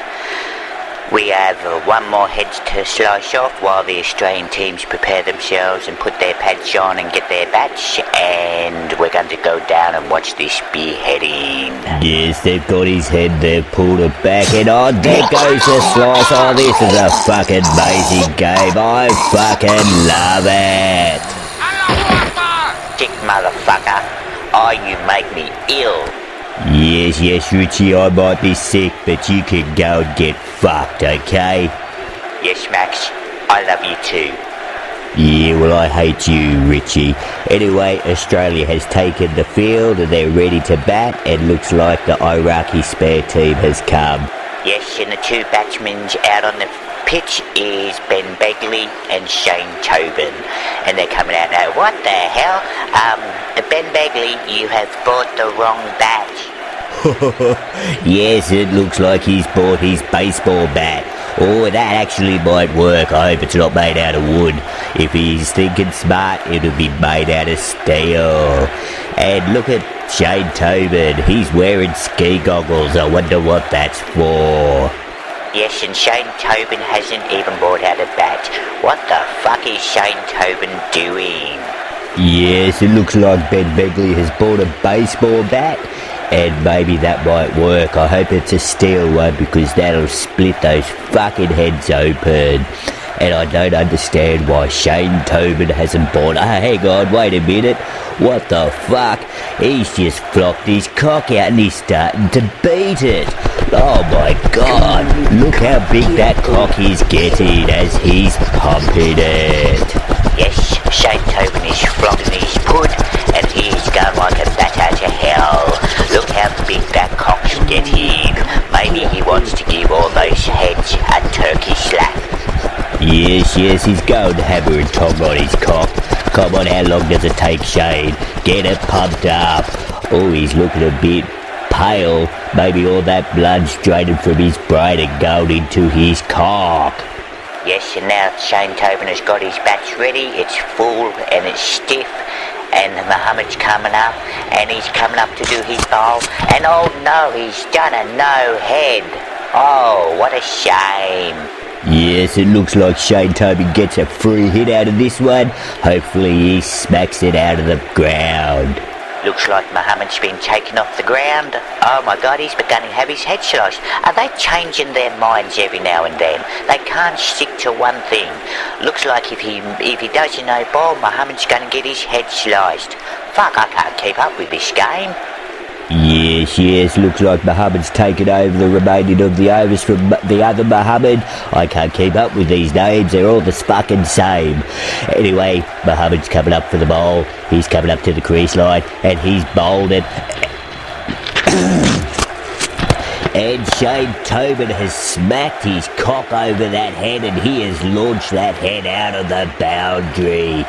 S2: We have one more head to slice off while the Australian teams prepare themselves and put their pads on and get their bats, and we're going to go down and watch this beheading.
S4: Yes, they've got his head, they've pulled it back, and oh, there goes the slice. Oh, this is a fucking amazing game. I fucking love it.
S2: Sick motherfucker. Oh, you make me ill.
S4: Yes, Richie, I might be sick, but you can go and get fucked, okay?
S2: Yes, Max. I love you too.
S4: Yeah, well, I hate you, Richie. Anyway, Australia has taken the field and they're ready to bat, and looks like the Iraqi spare team has come.
S2: Yes, and the 2 batsmen out on the pitch is Ben Begley and Shane Tobin, and they're coming out now. What the hell? Ben Begley, you have bought the wrong bat.
S4: Yes, it looks like he's bought his baseball bat. Oh, that actually might work. I hope it's not made out of wood. If he's thinking smart, it'll be made out of steel. And look at Shane Tobin. He's wearing ski goggles. I wonder what that's for.
S2: Yes, and Shane Tobin hasn't even bought out a bat. What the fuck is Shane Tobin doing?
S4: Yes, it looks like Ben Begley has bought a baseball bat, and maybe that might work. I hope it's a steel one, because that'll split those fucking heads open. And I don't understand why Shane Tobin hasn't bought... hang on, wait a minute. What the fuck? He's just flopped his cock out and he's starting to beat it. Oh my god, look how big that cock is getting as he's pumping it.
S2: Yes, Shane Tobin is flogging his pud, and he's going like a bat out to hell. Look how big that cock's getting. Maybe he wants to give all those heads a turkey slap.
S4: Yes, he's going hammer and tong on his cock. Come on, how long does it take, Shane? Get it pumped up. Oh, he's looking a bit pale. Maybe all that blood's draining from his brain and going into his cock.
S2: Yes, and now Shane Tobin has got his batch ready. It's full and it's stiff. And Muhammad's coming up, and he's coming up to do his bowl. And oh no, he's done a no head. Oh, what a shame.
S4: Yes, it looks like Shane Tobin gets a free hit out of this one. Hopefully he smacks it out of the ground.
S2: Looks like Muhammad's been taken off the ground. Oh my god, he's beginning to have his head sliced. Are they changing their minds every now and then? They can't stick to one thing. Looks like if he doesn't know ball, Muhammad's going to get his head sliced. Fuck, I can't keep up with this game.
S4: Yes, looks like Muhammad's taken over the remaining of the overs from the other Muhammad. I can't keep up with these names, they're all the fucking same. Anyway, Muhammad's coming up for the ball, he's coming up to the crease line, and he's bowled it. And Shane Tobin has smacked his cock over that head, and he has launched that head out of the boundary.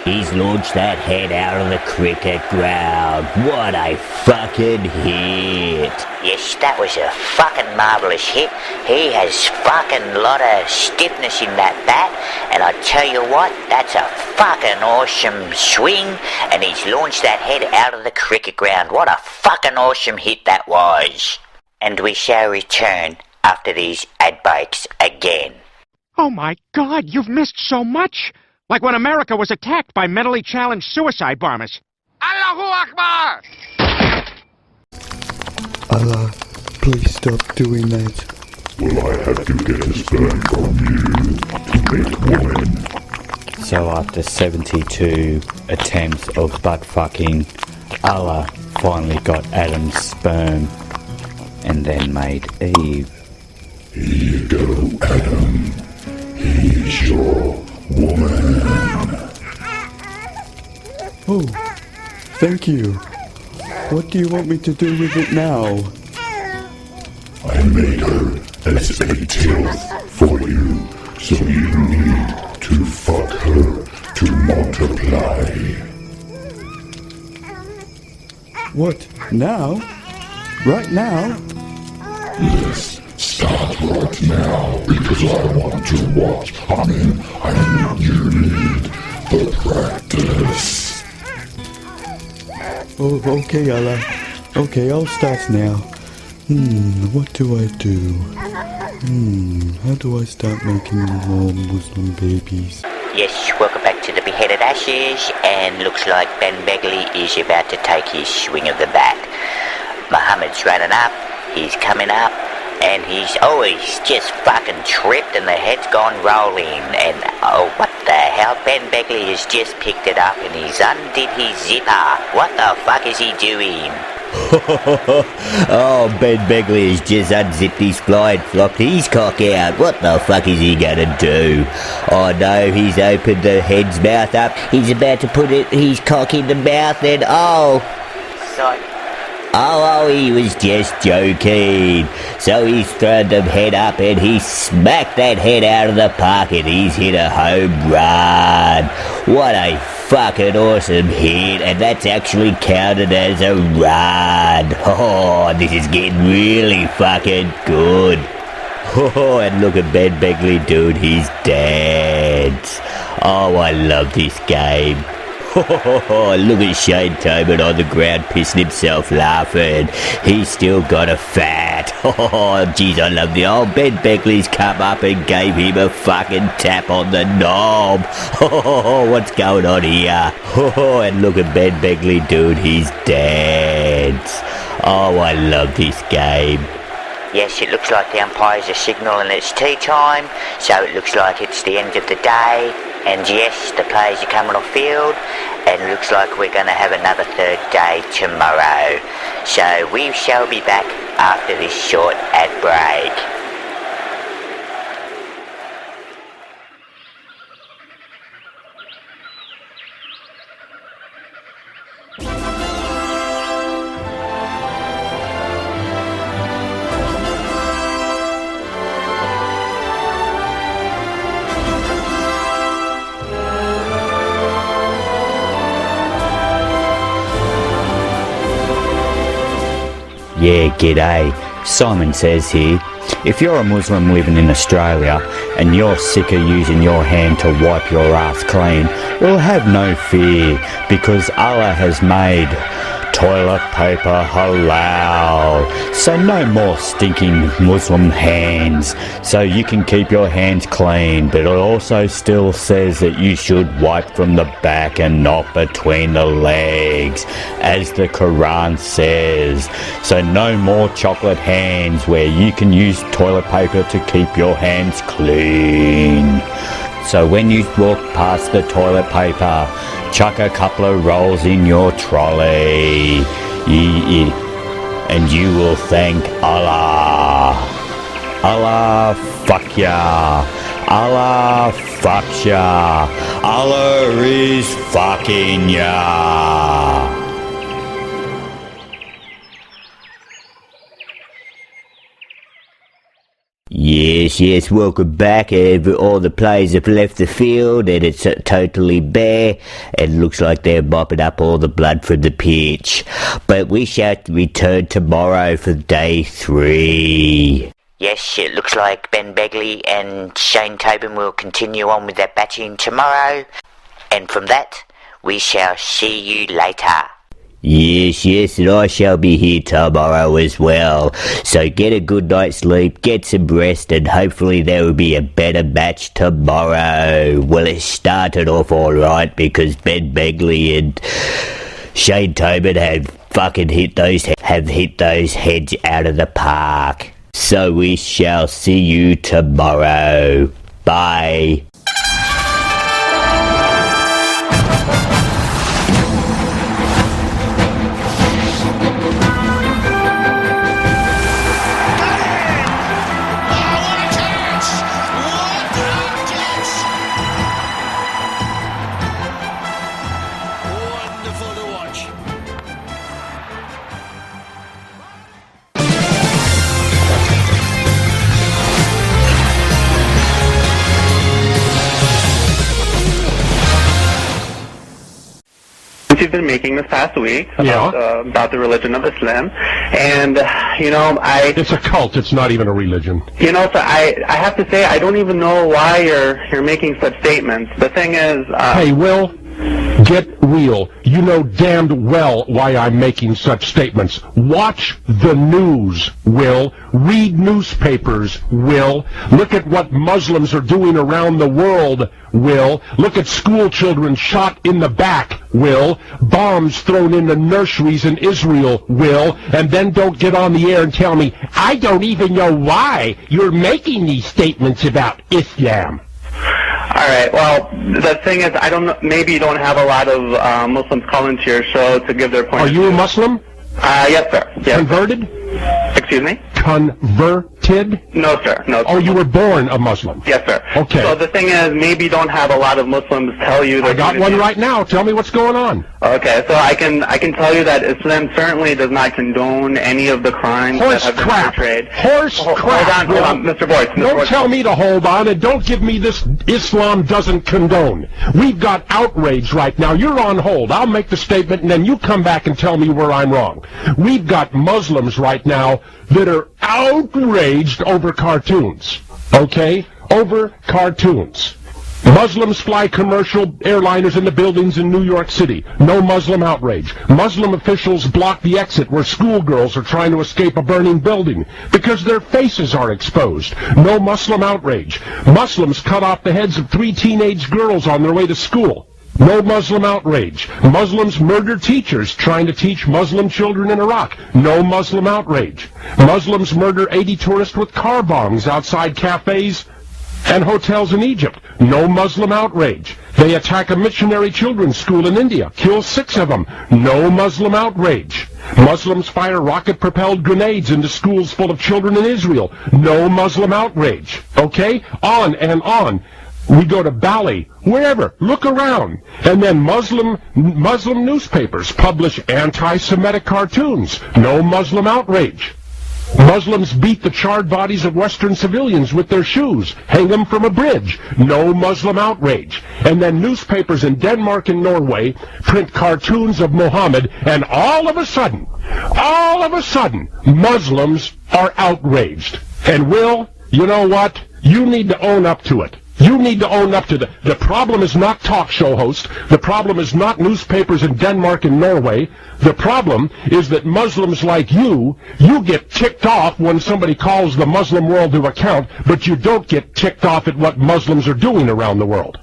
S4: He's launched that head out of the cricket ground. What a fucking hit.
S2: Yes, that was a fucking marvellous hit. He has fucking lot of stiffness in that bat. And I tell you what, that's a fucking awesome swing. And he's launched that head out of the cricket ground. What a fucking awesome hit that was. And we shall return after these ad breaks again.
S8: Oh my God, you've missed so much! Like when America was attacked by mentally challenged suicide bombers. Allahu Akbar!
S6: Allah, please stop doing that.
S9: Will I have to get a sperm from you to make woman?
S1: So after 72 attempts of butt fucking, Allah finally got Adam's sperm and then made Eve.
S9: Here you go, Adam. Here's your woman.
S6: Oh, thank you. What do you want me to do with it now?
S9: I made her as a tilth for you, so you need to fuck her to multiply.
S6: What? Now? Right now?
S9: Yes, start right now, because I want to watch. You need the practice.
S6: Oh, okay, Allah. Okay, I'll start now. What do I do? How do I start making more Muslim babies?
S2: Yes, welcome back to the Beheaded Ashes, and looks like Ben Begley is about to take his swing of the bat. Muhammad's running up, he's coming up, and he's just fucking tripped and the head's gone rolling, and oh, what the hell, Ben Begley has just picked it up and he's undid his zipper. What the fuck is he doing?
S4: Oh, Ben Begley has just unzipped his fly and flopped his cock out. What the fuck is he gonna do? Oh no, he's opened the head's mouth up. He's about to put his cock in the mouth and Oh, he was just joking. So he's thrown the head up and he smacked that head out of the park and he's hit a home run. What a fucking awesome hit, and that's actually counted as a run. Oh, this is getting really fucking good. Oh, and look at Ben Begley doing his dance. Oh, I love this game. Oh, look at Shane Tobin on the ground pissing himself laughing. He's still got a fat. Oh, jeez, I love the old Ben Begley's come up and gave him a fucking tap on the knob. Oh, what's going on here? Oh, and look at Ben Begley doing his dance. Oh, I love this game.
S2: Yes, it looks like the umpires are signalling it's tea time, so it looks like it's the end of the day. And yes, the players are coming off field, and it looks like we're going to have another third day tomorrow. So we shall be back after this short ad break.
S1: Yeah, g'day. Simon says here, If you're a Muslim living in Australia and you're sick of using your hand to wipe your ass clean, well, have no fear, because Allah has made toilet paper halal. So no more stinking Muslim hands, so you can keep your hands clean. But it also still says that you should wipe from the back and not between the legs, as the Quran says. So no more chocolate hands where you can use toilet paper to keep your hands clean. So when you walk past the toilet paper, chuck a couple of rolls in your trolley, and you will thank Allah. Allah fuck ya. Allah fucks ya. Allah is fucking ya.
S4: Yes, welcome back. All the players have left the field and it's totally bare. It looks like they're mopping up all the blood from the pitch. But we shall return tomorrow for day 3.
S2: Yes, it looks like Ben Begley and Shane Tobin will continue on with their batching tomorrow. And from that, we shall see you later.
S4: Yes, and I shall be here tomorrow as well. So get a good night's sleep, get some rest, and hopefully there will be a better match tomorrow. Well, it started off alright because Ben Begley and Shane Tobin have hit those heads out of the park. So we shall see you tomorrow. Bye.
S10: You've been making this past week about the religion of Islam, and
S8: it's a cult. It's not even a religion.
S10: So I have to say I don't even know why you're making such statements. The thing is,
S8: hey, Will, get real. You know damned well why I'm making such statements. Watch the news, Will. Read newspapers, Will. Look at what Muslims are doing around the world, Will. Look at school children shot in the back, Will. Bombs thrown into nurseries in Israel, Will. And then don't get on the air and tell me, I don't even know why you're making these statements about Islam.
S10: All right. Well, the thing is, I don't know. Maybe you don't have a lot of Muslims call into your show to give their point.
S8: Are you a Muslim?
S10: Yes, sir. Yes.
S8: Converted?
S10: Excuse me?
S8: Converted?
S10: No, sir. No.
S8: Oh, you were born a Muslim?
S10: Yes, sir.
S8: Okay.
S10: So the thing is, maybe you don't have a lot of Muslims tell you that.
S8: I got one right now. Tell me what's going on.
S10: Okay, so I can tell you that Islam certainly does not condone any of the crimes that have been portrayed.
S8: Horse crap.
S10: Hold on, Mr. Boyce.
S8: Don't tell me to hold on, and don't give me this Islam doesn't condone. We've got outrage right now. You're on hold. I'll make the statement, and then you come back and tell me where I'm wrong. We've got Muslims right now that are outraged over cartoons. Okay? Over cartoons. Muslims fly commercial airliners into buildings in New York City. No Muslim outrage. Muslim officials block the exit where schoolgirls are trying to escape a burning building because their faces are exposed. No Muslim outrage. Muslims cut off the heads of 3 teenage girls on their way to school. No Muslim outrage. Muslims murder teachers trying to teach Muslim children in Iraq. No Muslim outrage. Muslims murder 80 tourists with car bombs outside cafes and hotels in Egypt. No Muslim outrage. They attack a missionary children's school in India, kill 6 of them. No Muslim outrage. Muslims fire rocket-propelled grenades into schools full of children in Israel. No Muslim outrage. Okay? On and on. We go to Bali, wherever, look around. And then Muslim newspapers publish anti-Semitic cartoons. No Muslim outrage. Muslims beat the charred bodies of Western civilians with their shoes, hang them from a bridge. No Muslim outrage. And then newspapers in Denmark and Norway print cartoons of Muhammad, and all of a sudden, Muslims are outraged. And Will, you know what? You need to own up to it. You need to own up to the problem is not talk show hosts. The problem is not newspapers in Denmark and Norway. The problem is that Muslims like you get ticked off when somebody calls the Muslim world to account, but you don't get ticked off at what Muslims are doing around the world.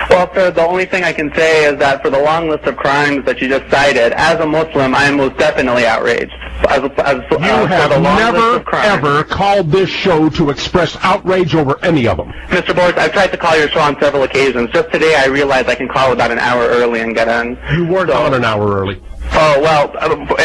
S10: Well, sir, the only thing I can say is that for the long list of crimes that you just cited, as a Muslim, I am most definitely outraged.
S8: You have never, ever called this show to express outrage over any of them.
S10: Mr. Boris, I've tried to call your show on several occasions. Just today I realized I can call about an hour early and get in.
S8: You weren't on an hour early.
S10: Oh, well,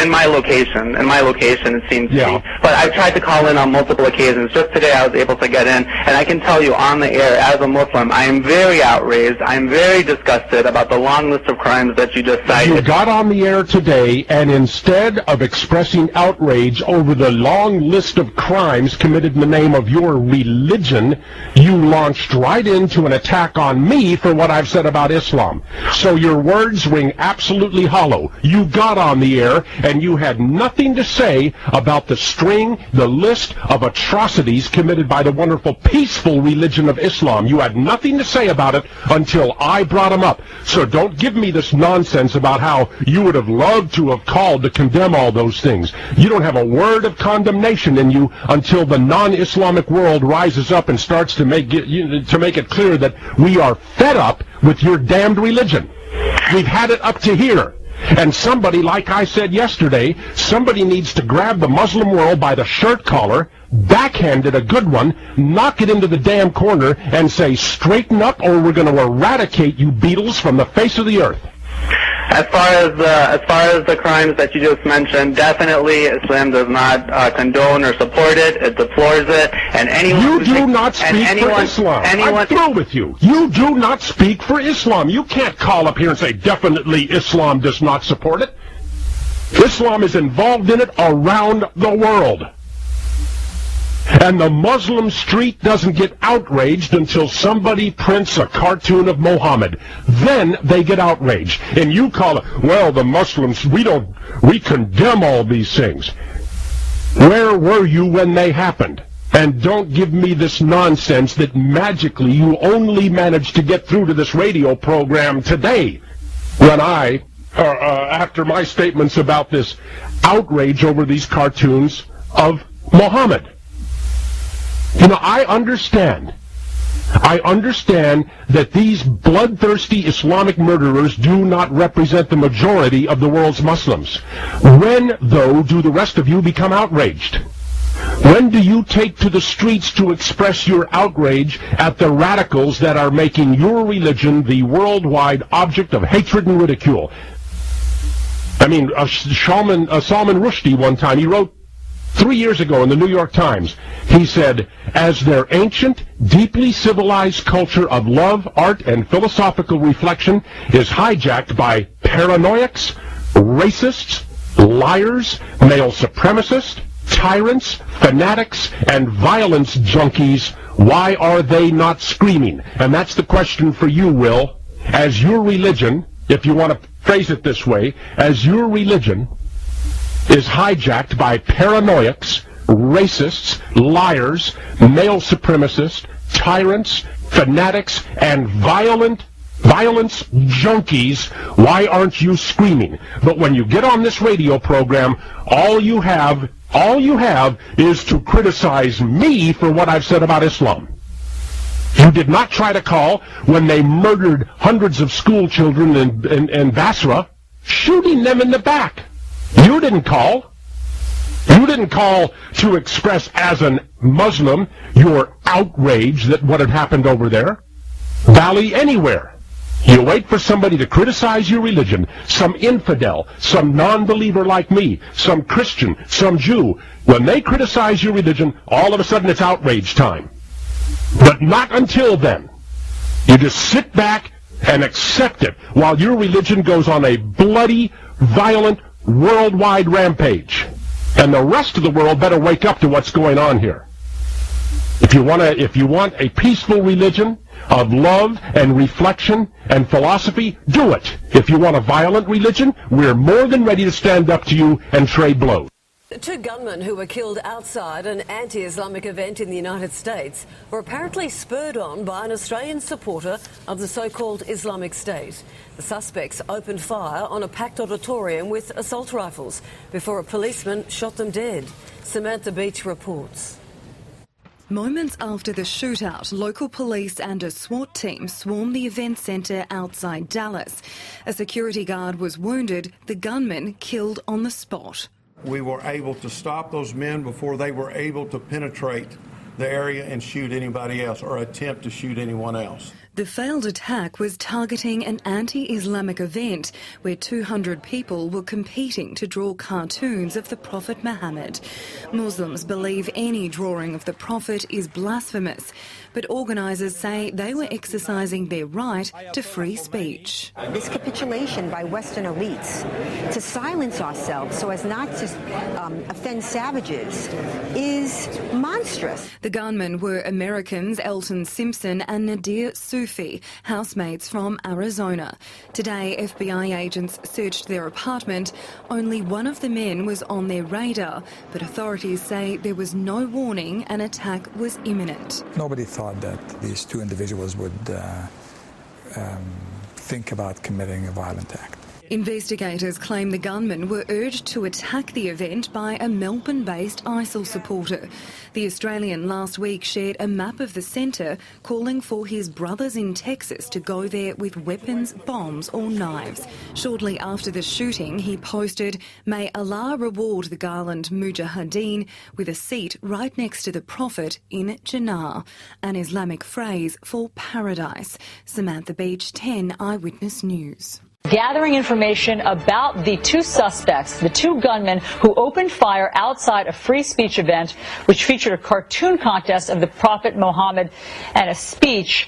S10: in my location it seems to be. But I've tried to call in on multiple occasions. Just today I was able to get in, and I can tell you on the air, as a Muslim, I am very outraged. I am very disgusted about the long list of crimes that you just cited.
S8: You got on the air today, and instead of expressing outrage over the long list of crimes committed in the name of your religion, you launched right into an attack on me for what I've said about Islam. So your words ring absolutely hollow. You got on the air, and you had nothing to say about the list of atrocities committed by the wonderful, peaceful religion of Islam. You had nothing to say about it until I brought them up. So don't give me this nonsense about how you would have loved to have called to condemn all those things. You don't have a word of condemnation in you until the non-Islamic world rises up and starts to make it clear that we are fed up with your damned religion. We've had it up to here. And somebody, like I said yesterday, somebody needs to grab the Muslim world by the shirt collar, backhand it a good one, knock it into the damn corner, and say, straighten up or we're going to eradicate you Beatles from the face of the earth.
S10: As far as the crimes that you just mentioned, definitely Islam does not condone or support it. It deplores it, and anyone
S8: you do not speak for Islam. I'm through with you. You do not speak for Islam. You can't call up here and say definitely Islam does not support it. Islam is involved in it around the world. And the Muslim street doesn't get outraged until somebody prints a cartoon of Muhammad. Then they get outraged. And you call it, well, the Muslims, we condemn all these things. Where were you when they happened? And don't give me this nonsense that magically you only managed to get through to this radio program today when after my statements about this outrage over these cartoons of Muhammad. You know, I understand that these bloodthirsty Islamic murderers do not represent the majority of the world's Muslims. When, though, do the rest of you become outraged? When do you take to the streets to express your outrage at the radicals that are making your religion the worldwide object of hatred and ridicule? I mean, Salman Rushdie one time, he wrote 3 years ago in the New York Times, he said, as their ancient, deeply civilized culture of love, art, and philosophical reflection is hijacked by paranoiacs, racists, liars, male supremacists, tyrants, fanatics, and violence junkies, why are they not screaming? And that's the question for you, Will. As your religion, if you want to phrase it this way, as your religion is hijacked by paranoiacs, racists, liars, male supremacists, tyrants, fanatics, and violence junkies, why aren't you screaming? But when you get on this radio program, all you have is to criticize me for what I've said about Islam. You did not try to call when they murdered hundreds of school children in Basra, shooting them in the back. You didn't call. You didn't call to express as a Muslim your outrage that what had happened over there. Valley anywhere. You wait for somebody to criticize your religion, some infidel, some non-believer like me, some Christian, some Jew. When they criticize your religion, all of a sudden it's outrage time. But not until then. You just sit back and accept it while your religion goes on a bloody, violent, worldwide rampage. And the rest of the world better wake up to what's going on here. If you want a peaceful religion of love and reflection and philosophy, do it. If you want a violent religion, we're more than ready to stand up to you and trade blows.
S11: The two gunmen who were killed outside an anti-Islamic event in the United States were apparently spurred on by an Australian supporter of the so-called Islamic State. The suspects opened fire on a packed auditorium with assault rifles before a policeman shot them dead. Samantha Beach reports.
S12: Moments after the shootout, local police and a SWAT team swarmed the event centre outside Dallas. A security guard was wounded, the gunman killed on the spot.
S13: We were able to stop those men before they were able to penetrate the area and shoot anybody else or attempt to shoot anyone else.
S12: The failed attack was targeting an anti-Islamic event where 200 people were competing to draw cartoons of the Prophet Muhammad. Muslims believe any drawing of the Prophet is blasphemous, but organisers say they were exercising their right to free speech.
S14: This capitulation by Western elites to silence ourselves so as not to offend savages is monstrous.
S12: The gunmen were Americans Elton Simpson and Nadir Sufi, housemates from Arizona. Today, FBI agents searched their apartment. Only one of the men was on their radar, but authorities say there was no warning an attack was imminent.
S15: Nobody thought that these two individuals would think about committing a violent act.
S12: Investigators claim the gunmen were urged to attack the event by a Melbourne-based ISIL supporter. The Australian last week shared a map of the centre, calling for his brothers in Texas to go there with weapons, bombs or knives. Shortly after the shooting, he posted, "May Allah reward the Garland Mujahideen," with a seat right next to the Prophet in Jannah, an Islamic phrase for paradise. Samantha Beach, 10 Eyewitness News.
S16: Gathering information about the two suspects, the two gunmen who opened fire outside a free speech event which featured a cartoon contest of the Prophet Muhammad and a speech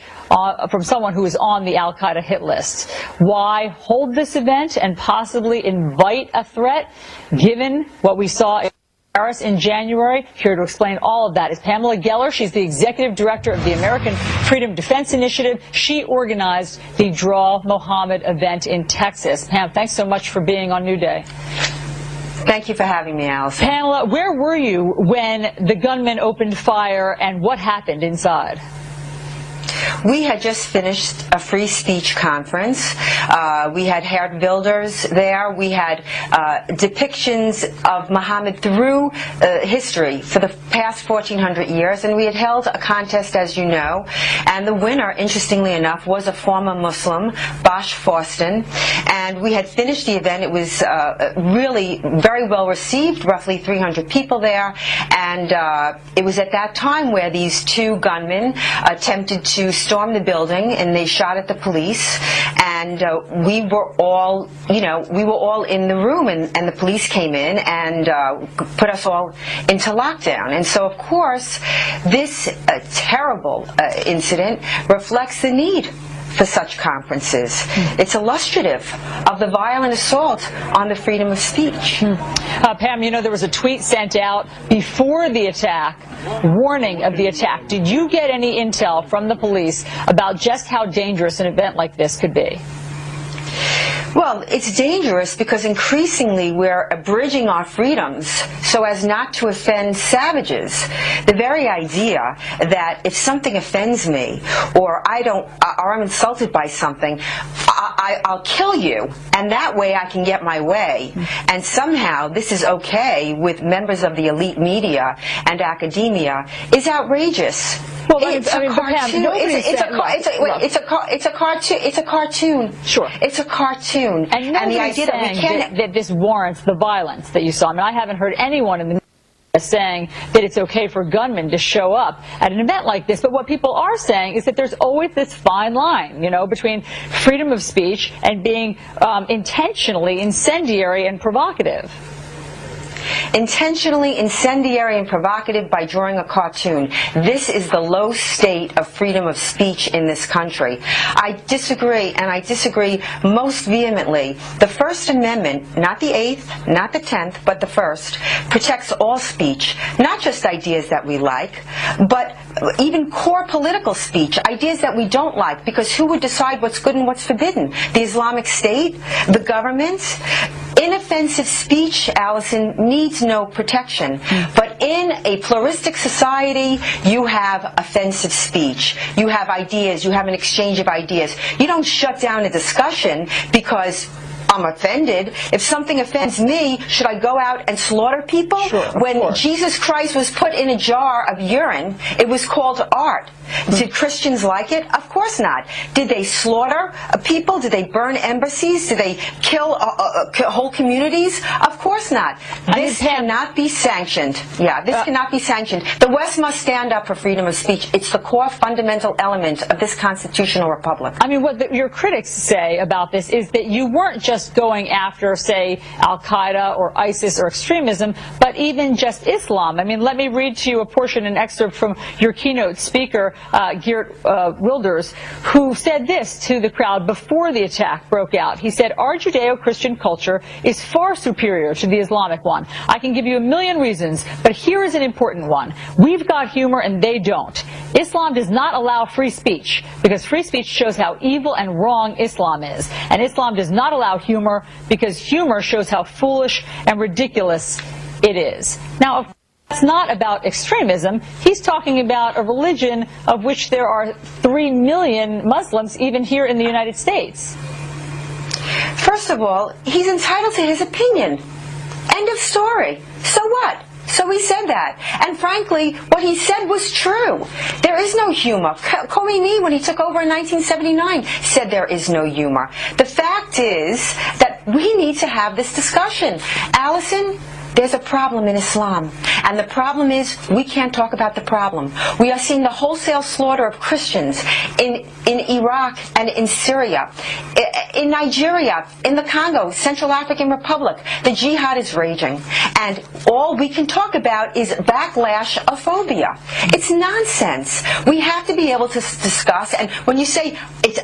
S16: from someone who is on the Al-Qaeda hit list. Why hold this event and possibly invite a threat given what we saw in Paris in January? Here to explain all of that is Pamela Geller. She's the executive director of the American Freedom Defense Initiative. She organized the Draw Mohammed event in Texas. Pam, thanks so much for being on New Day.
S17: Thank you for having me, Allison.
S16: Pamela, where were you when the gunmen opened fire and what happened inside?
S17: We had just finished a free speech conference. We had Herd Wilders there. We had depictions of Muhammad through history for the past 1,400 years, and we had held a contest, as you know, and the winner, interestingly enough, was a former Muslim, Bosch Forsten, and we had finished the event. It was really very well received, roughly 300 people there, and it was at that time where these two gunmen attempted to storm the building, and they shot at the police, and we were all in the room, and the police came in and put us all into lockdown. And so, of course, this terrible incident reflects the need for such conferences. It's illustrative of the violent assault on the freedom of speech.
S16: Pam, you know, there was a tweet sent out before the attack, warning of the attack. Did you get any intel from the police about just how dangerous an event like this could be?
S17: Well, it's dangerous because increasingly we're abridging our freedoms so as not to offend savages. The very idea that if something offends me or I'm insulted by something, I'll kill you, and that way I can get my way. And somehow this is okay with members of the elite media and academia is outrageous.
S16: Well,
S17: it's a cartoon. It's a cartoon.
S16: Sure.
S17: It's a cartoon.
S16: And the idea that we can't that this warrants the violence that you saw. I mean, I haven't heard anyone in the media saying that it's okay for gunmen to show up at an event like this. But what people are saying is that there's always this fine line, you know, between freedom of speech and being intentionally incendiary and provocative.
S17: Intentionally incendiary and provocative by drawing a cartoon. This is the low state of freedom of speech in this country. I disagree, and I disagree most vehemently. The First Amendment, not the 8th, not the 10th, but the First, protects all speech, not just ideas that we like, but even core political speech, ideas that we don't like, because who would decide what's good and what's forbidden? The Islamic State? The government? Inoffensive speech, Allison, needs no protection. But in a pluralistic society, you have offensive speech. You have ideas. You have an exchange of ideas. You don't shut down a discussion because I'm offended. If something offends me, should I go out and slaughter people?
S16: Sure,
S17: when Jesus Christ was put in a jar of urine, it was called art. Did Christians like it? Of course not. Did they slaughter people? Did they burn embassies? Did they kill whole communities? Of course not. This cannot be sanctioned. Yeah, this cannot be sanctioned. The West must stand up for freedom of speech. It's the core fundamental element of this constitutional republic.
S16: I mean, what your critics say about this is that you weren't just going after, say, Al-Qaeda or ISIS or extremism, but even just Islam. I mean, let me read to you a portion, an excerpt from your keynote speaker, Geert Wilders, who said this to the crowd before the attack broke out. He said, "Our Judeo-Christian culture is far superior to the Islamic one. I can give you a million reasons, but here is an important one. We've got humor and they don't. Islam does not allow free speech because free speech shows how evil and wrong Islam is. And Islam does not allow humor because humor shows how foolish and ridiculous it is." Now, it's not about extremism. He's talking about a religion of which there are 3 million Muslims even here in the United States.
S17: First of all, he's entitled to his opinion. End of story. So what? So he said that. And frankly, what he said was true. There is no humor. Khomeini, when he took over in 1979, said there is no humor. The fact is that we need to have this discussion. Allison, there's a problem in Islam. And the problem is we can't talk about the problem. We are seeing the wholesale slaughter of Christians in Iraq and in Syria, in Nigeria, in the Congo, Central African Republic. The jihad is raging. And all we can talk about is backlash of phobia. It's nonsense. We have to be able to discuss. And when you say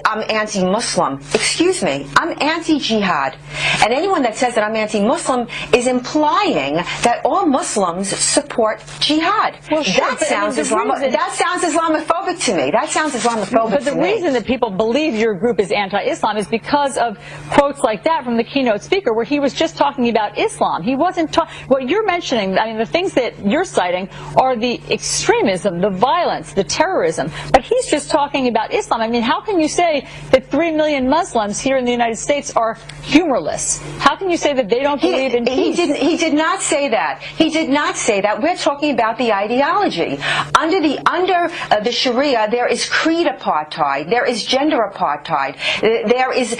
S17: I'm anti-Muslim, excuse me, I'm anti-jihad. And anyone that says that I'm anti-Muslim is implying that all Muslims support jihad.
S16: Well, sure,
S17: that sounds Islamophobic to me. That sounds Islamophobic
S16: But the reason that people believe your group is anti-Islam is because of quotes like that from the keynote speaker where he was just talking about Islam. He wasn't what you're mentioning, I mean, the things that you're citing are the extremism, the violence, the terrorism. But he's just talking about Islam. I mean, how can you say that 3 million Muslims here in the United States are humorless? How can you say that they don't believe in peace?
S17: He did not say that. He did not say that. We're talking about the ideology. Under the Sharia, there is creed apartheid. There is gender apartheid. There is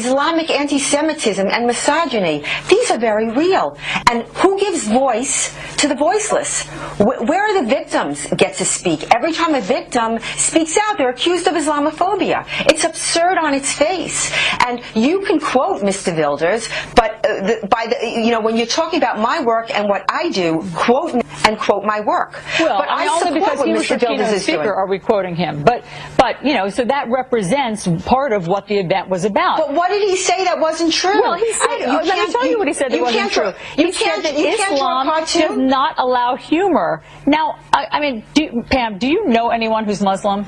S17: Islamic anti-Semitism and misogyny. These are very real. And who gives voice to the voiceless? Where are the victims get to speak? Every time a victim speaks out, they're accused of Islamophobia. It's absurd on its face. And you can quote Mr. Wilders, but when you're talking about my work and what I do, quote my work.
S16: Well,
S17: but I
S16: only because
S17: what
S16: he was
S17: Mr.
S16: the
S17: Wilders
S16: keynote
S17: is
S16: speaker
S17: doing.
S16: are we quoting him. But so that represents part of what the event was about.
S17: But what did he say that wasn't true?
S16: Well, he said, let me tell you what he said that wasn't true. He said that Islam does not allow humor. Now, I mean, Pam, do you know anyone who's Muslim?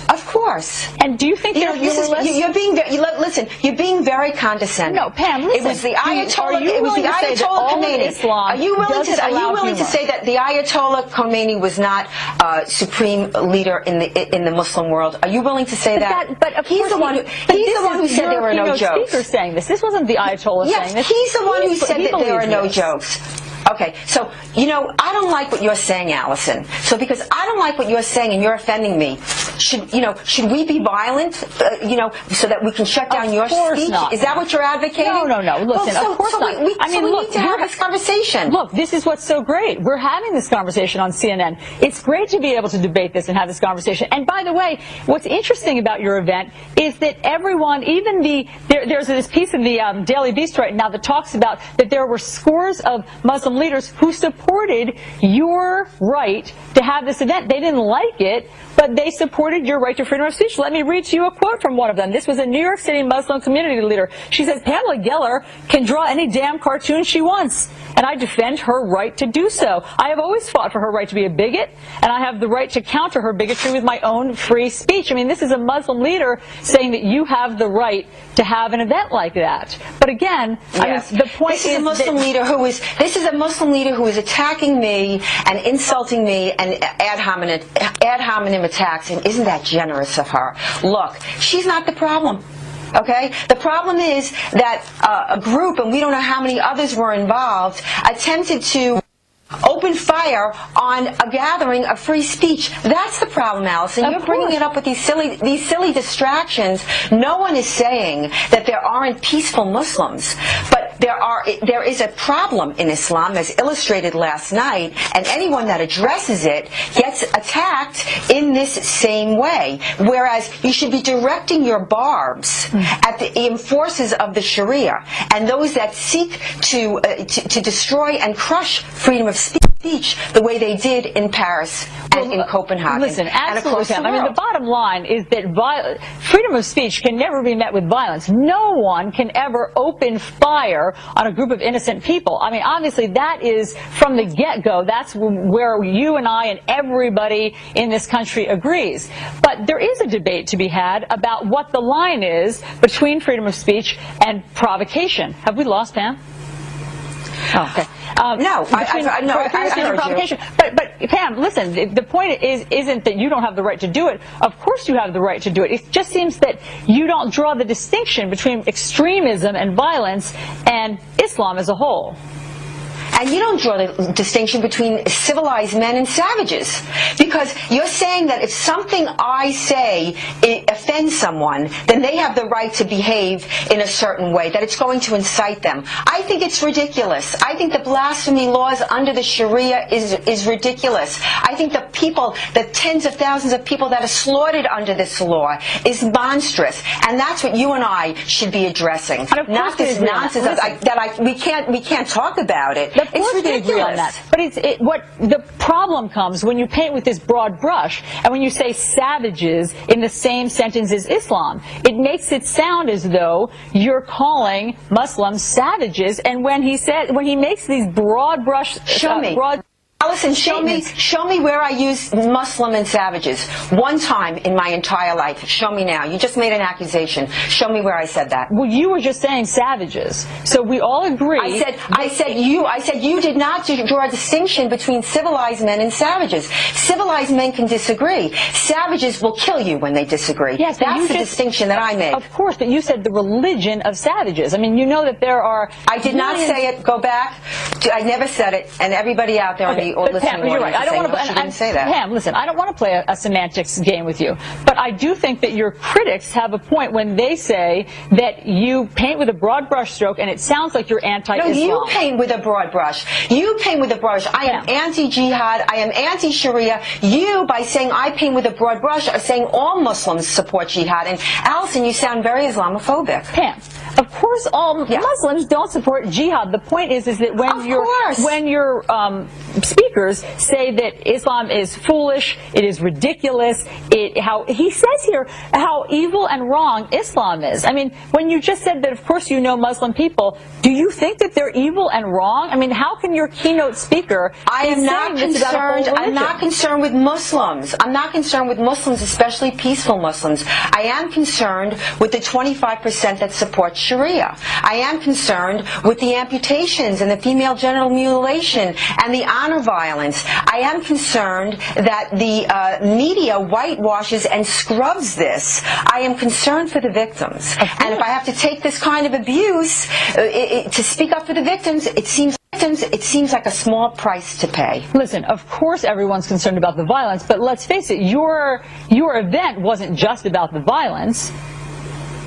S17: Of course.
S16: And do you think they're humorless?
S17: Listen, you're being very condescending.
S16: No, Pam, listen.
S17: It was the Ayatollah Khomeini. Are you willing to say that the Ayatollah Khomeini was not supreme leader in the Muslim world? Are you willing to say that?
S16: But
S17: he's the one who said there were no jokes.
S16: Speaker saying this. This wasn't the Ayatollah saying this.
S17: He's the one who said that there are no jokes. Okay, so, I don't like what you're saying, Allison. So because I don't like what you're saying and you're offending me, should we be violent, so that we can shut down your speech?
S16: Not.
S17: Is that what you're advocating?
S16: No. Listen, of course not.
S17: We need to have this conversation.
S16: Look, this is what's so great. We're having this conversation on CNN. It's great to be able to debate this and have this conversation. And by the way, what's interesting about your event is that everyone, there's this piece in the Daily Beast right now that talks about that there were scores of Muslim leaders who supported your right to have this event. They didn't like it, but they supported your right to freedom of speech. Let me read to you a quote from one of them. This was a New York City Muslim community leader. She says, Pamela Geller can draw any damn cartoon she wants, and I defend her right to do so. I have always fought for her right to be a bigot, and I have the right to counter her bigotry with my own free speech. I mean, this is a Muslim leader saying that you have the right to have an event like that. But again,
S17: yes.
S16: I mean, the point
S17: this is a Muslim leader who is attacking me and insulting me and ad hominem attacks, and isn't that generous of her? Look, she's not the problem. Okay? The problem is that a group, and we don't know how many others were involved, attempted to open fire on a gathering of free speech. That's the problem, Allison. You're bringing it up with these silly distractions. No one is saying that there aren't peaceful Muslims, but there is a problem in Islam, as illustrated last night, and anyone that addresses it gets attacked in this same way. Whereas you should be directing your barbs at the enforcers of the Sharia and those that seek to destroy and crush freedom of speech the way they did in Paris and in Copenhagen.
S16: Listen, absolutely.
S17: And
S16: I mean, the bottom line is that freedom of speech can never be met with violence. No one can ever open fire on a group of innocent people. I mean, obviously, that is from the get-go. That's where you and I and everybody in this country agrees. But there is a debate to be had about what the line is between freedom of speech and provocation. Have we lost Pam? Oh, okay.
S17: No, I heard you.
S16: But Pam, listen, the point isn't that you don't have the right to do it. Of course you have the right to do it. It just seems that you don't draw the distinction between extremism and violence and Islam as a whole.
S17: And you don't draw the distinction between civilized men and savages. Because you're saying that if something I say offends someone, then they have the right to behave in a certain way, that it's going to incite them. I think it's ridiculous. I think the blasphemy laws under the Sharia is ridiculous. I think the tens of thousands of people that are slaughtered under this law is monstrous. And that's what you and I should be addressing. Not this nonsense we can't talk about it.
S16: It's ridiculous. On that. But what the problem comes when you paint with this broad brush and when you say savages in the same sentence as Islam. It makes it sound as though you're calling Muslims savages. And when he makes these broad brush,
S17: Allison, show me where I use Muslim and savages. One time in my entire life. Show me now. You just made an accusation. Show me where I said that.
S16: Well, you were just saying savages. So we all agree.
S17: I said you did not draw a distinction between civilized men and savages. Civilized men can disagree. Savages will kill you when they disagree.
S16: Yes,
S17: that's the distinction that I made.
S16: Of course, but you said the religion of savages. I mean, you know that there are.
S17: I did not say it. Go back. I never said it. And everybody out there on the
S16: Pam, you're right. I don't want to
S17: say that.
S16: Pam, listen, I don't want to play a semantics game with you, but I do think that your critics have a point when they say that you paint with a broad brush stroke and it sounds like you're anti-Islam.
S17: No, you paint with a broad brush. You paint with a brush. I am anti-jihad. I am anti-Sharia. You, by saying I paint with a broad brush, are saying all Muslims support jihad. And Allison, you sound very Islamophobic.
S16: Pam, of course all Muslims don't support jihad. The point is that when your speakers say that Islam is foolish, it is ridiculous, how he says here how evil and wrong Islam is. I mean, when you just said that of course you know Muslim people, do you think that they're evil and wrong? I mean, how can your keynote speaker
S17: I'm not concerned with Muslims. I'm not concerned with Muslims, especially peaceful Muslims. I am concerned with the 25% that support Sharia. I am concerned with the amputations and the female genital mutilation and the honor violence. I am concerned that the media whitewashes and scrubs this. I am concerned for the victims. And if I have to take this kind of abuse to speak up for the victims, it seems like a small price to pay.
S16: Listen, of course everyone's concerned about the violence, but let's face it, your event wasn't just about the violence.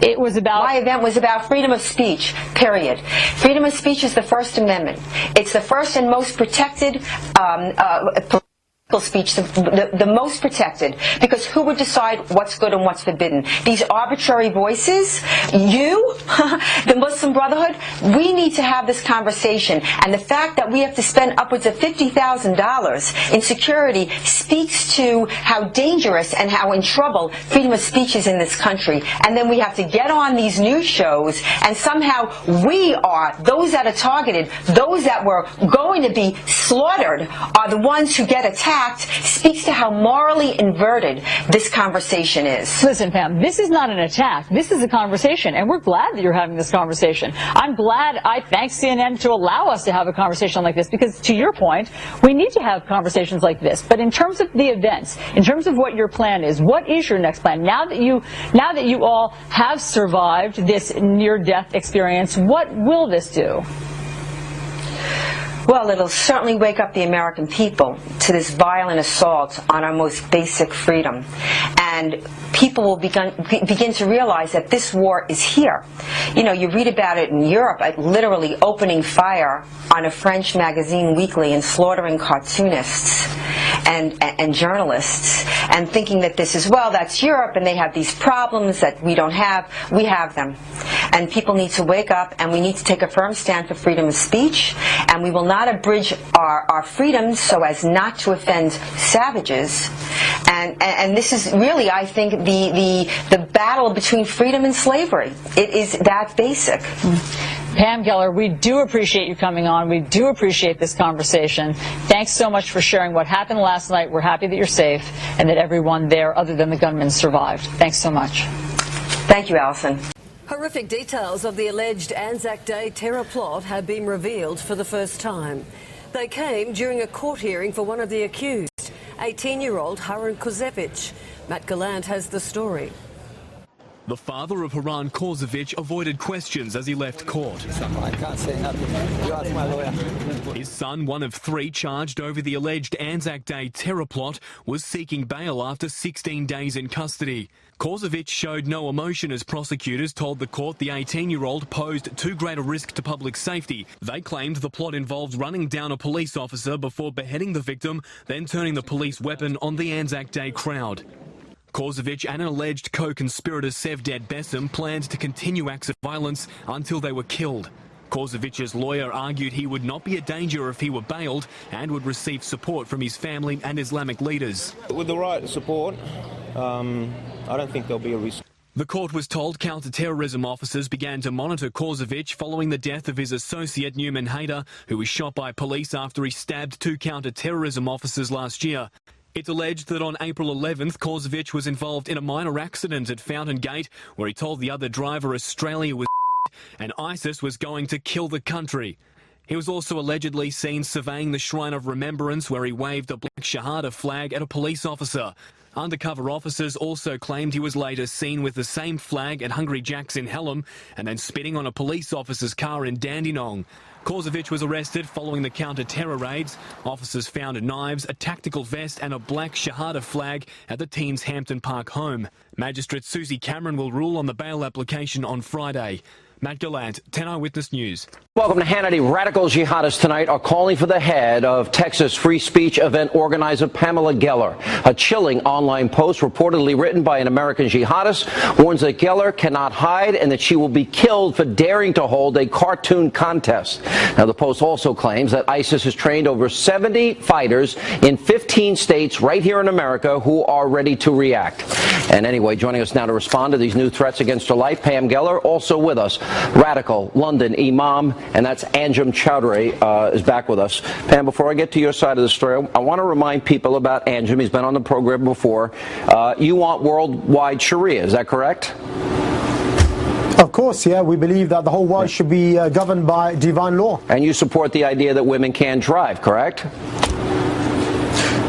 S16: It was about...
S17: My event was about freedom of speech, period. Freedom of speech is the First Amendment. It's the first and most protected political political speech the most protected, because who would decide what's good and what's forbidden? These arbitrary voices? You? The Muslim Brotherhood? We need to have this conversation, and the fact that we have to spend upwards of $50,000 in security speaks to how dangerous and how in trouble freedom of speech is in this country. And then we have to get on these news shows, and somehow we are, those that are targeted, those that were going to be slaughtered are the ones who get attacked, speaks to how morally inverted this conversation is.
S16: Listen, Pam, this is not an attack. This is a conversation, and we're glad that you're having this conversation. I'm glad I thank CNN to allow us to have a conversation like this, because to your point, we need to have conversations like this. But in terms of the events, in terms of what your plan is, what is your next plan? Now that you all have survived this near-death experience, what will this do?
S17: Well, it'll certainly wake up the American people to this violent assault on our most basic freedom. And people will begin to realize that this war is here. You know, you read about it in Europe, literally opening fire on a French magazine weekly and slaughtering cartoonists and journalists, and thinking that this is, well, that's Europe and they have these problems that we don't have. We have them. And people need to wake up, and we need to take a firm stand for freedom of speech, and we will not abridge our freedoms so as not to offend savages. And this is really, I think, the battle between freedom and slavery. It is that basic.
S16: Pam Geller, we do appreciate you coming on. We do appreciate this conversation. Thanks so much for sharing what happened last night. We're happy that you're safe and that everyone there, other than the gunman, survived. Thanks so much.
S17: Thank you, Alison.
S11: Horrific details of the alleged Anzac Day terror plot have been revealed for the first time. They came during a court hearing for one of the accused, 18-year-old Haran Kozevic. Matt Gallant has the story.
S18: The father of Haran Kozevic avoided questions as he left court.
S19: I can't say nothing. You ask my lawyer.
S18: His son, one of three charged over the alleged Anzac Day terror plot, was seeking bail after 16 days in custody. Kozevic showed no emotion as prosecutors told the court the 18-year-old posed too great a risk to public safety. They claimed the plot involved running down a police officer before beheading the victim, then turning the police weapon on the Anzac Day crowd. Kozevic and an alleged co-conspirator Sevdet Besim planned to continue acts of violence until they were killed. Kozevic's lawyer argued he would not be a danger if he were bailed and would receive support from his family and Islamic leaders.
S20: With the right support, I don't think there'll be a risk.
S18: The court was told counter-terrorism officers began to monitor Kozevic following the death of his associate Newman Hayder, who was shot by police after he stabbed two counter-terrorism officers last year. It's alleged that on April 11th, Kozevic was involved in a minor accident at Fountain Gate, where he told the other driver Australia was and ISIS was going to kill the country. He was also allegedly seen surveying the Shrine of Remembrance, where he waved a black Shahada flag at a police officer. Undercover officers also claimed he was later seen with the same flag at Hungry Jack's in Hallam and then spitting on a police officer's car in Dandenong. Kozevic was arrested following the counter-terror raids. Officers found knives, a tactical vest and a black Shahada flag at the teen's Hampton Park home. Magistrate Susie Cameron will rule on the bail application on Friday. Matt Gallant, 10 Eyewitness News.
S21: Welcome to Hannity. Radical jihadists tonight are calling for the head of Texas free speech event organizer Pamela Geller. A chilling online post reportedly written by an American jihadist warns that Geller cannot hide and that she will be killed for daring to hold a cartoon contest. Now, the post also claims that ISIS has trained over 70 fighters in 15 states right here in America who are ready to react. And anyway, joining us now to respond to these new threats against her life, Pam Geller, also with us, radical London imam, and that's Anjem Chowdhury is back with us. Pam, before I get to your side of the story, I want to remind people about Anjem. He's been on the program before. You want worldwide Sharia, is that correct?
S22: Of course, yeah. We believe that the whole world should be governed by divine law.
S21: And you support the idea that women can drive, correct?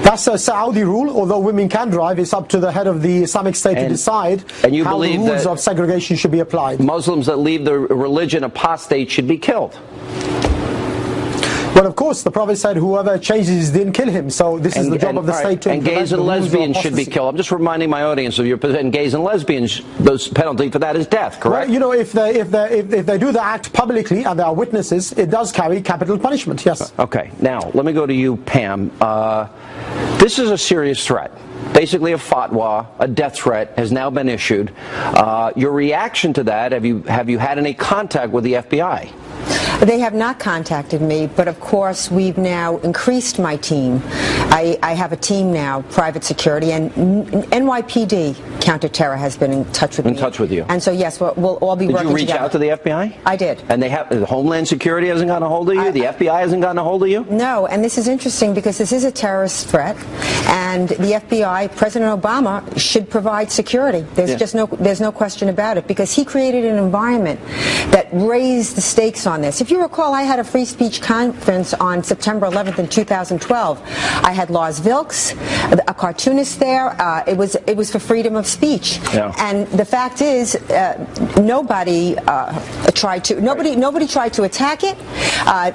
S22: That's a Saudi rule. Although women can drive, it's up to the head of the Islamic State to decide how the rules of segregation should be applied.
S21: Muslims that leave the religion apostate should be killed.
S22: Well, of course, the Prophet said whoever changes his din, kill him. So this is the job of the state to implement.
S21: And gays and lesbians should be killed. I'm just reminding my audience of your position. Gays and lesbians, the penalty for that is death, correct?
S22: Well, you know, if they do the act publicly and there are witnesses, it does carry capital punishment, yes.
S21: Okay. Now, let me go to you, Pam. This is a serious threat. Basically a fatwa, a death threat, has now been issued. Your reaction to that, have you had any contact with the FBI?
S14: They have not contacted me, but of course we've now increased my team. I have a team now, private security, and NYPD counterterror has been in touch with me.
S21: In touch with you.
S14: And so yes, we'll all be working together.
S21: Did you reach out to the FBI?
S14: I did.
S21: And the Homeland Security hasn't gotten a hold of you? The FBI hasn't gotten a hold of you?
S14: No, and this is interesting because this is a terrorist threat, and the FBI, President Obama, should provide security. There's no question about it, because he created an environment that raised the stakes on this. If you recall, I had a free speech conference on September 11th in 2012. I had Lars Vilks, a cartoonist there. It was for freedom of speech.
S21: Yeah.
S14: And the fact is, nobody tried to attack it.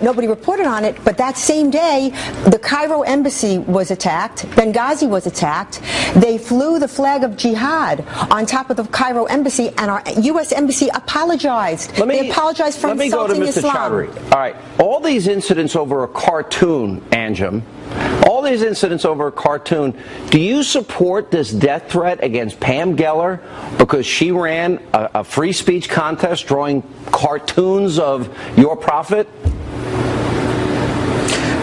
S14: Nobody reported on it. But that same day, the Cairo embassy was attacked. Benghazi was attacked. They flew the flag of jihad on top of the Cairo embassy, and our U.S. embassy apologized. They apologized for insulting Islam.
S21: All right, all these incidents over a cartoon, Anjem, all these incidents over a cartoon, do you support this death threat against Pam Geller because she ran a free speech contest drawing cartoons of your prophet?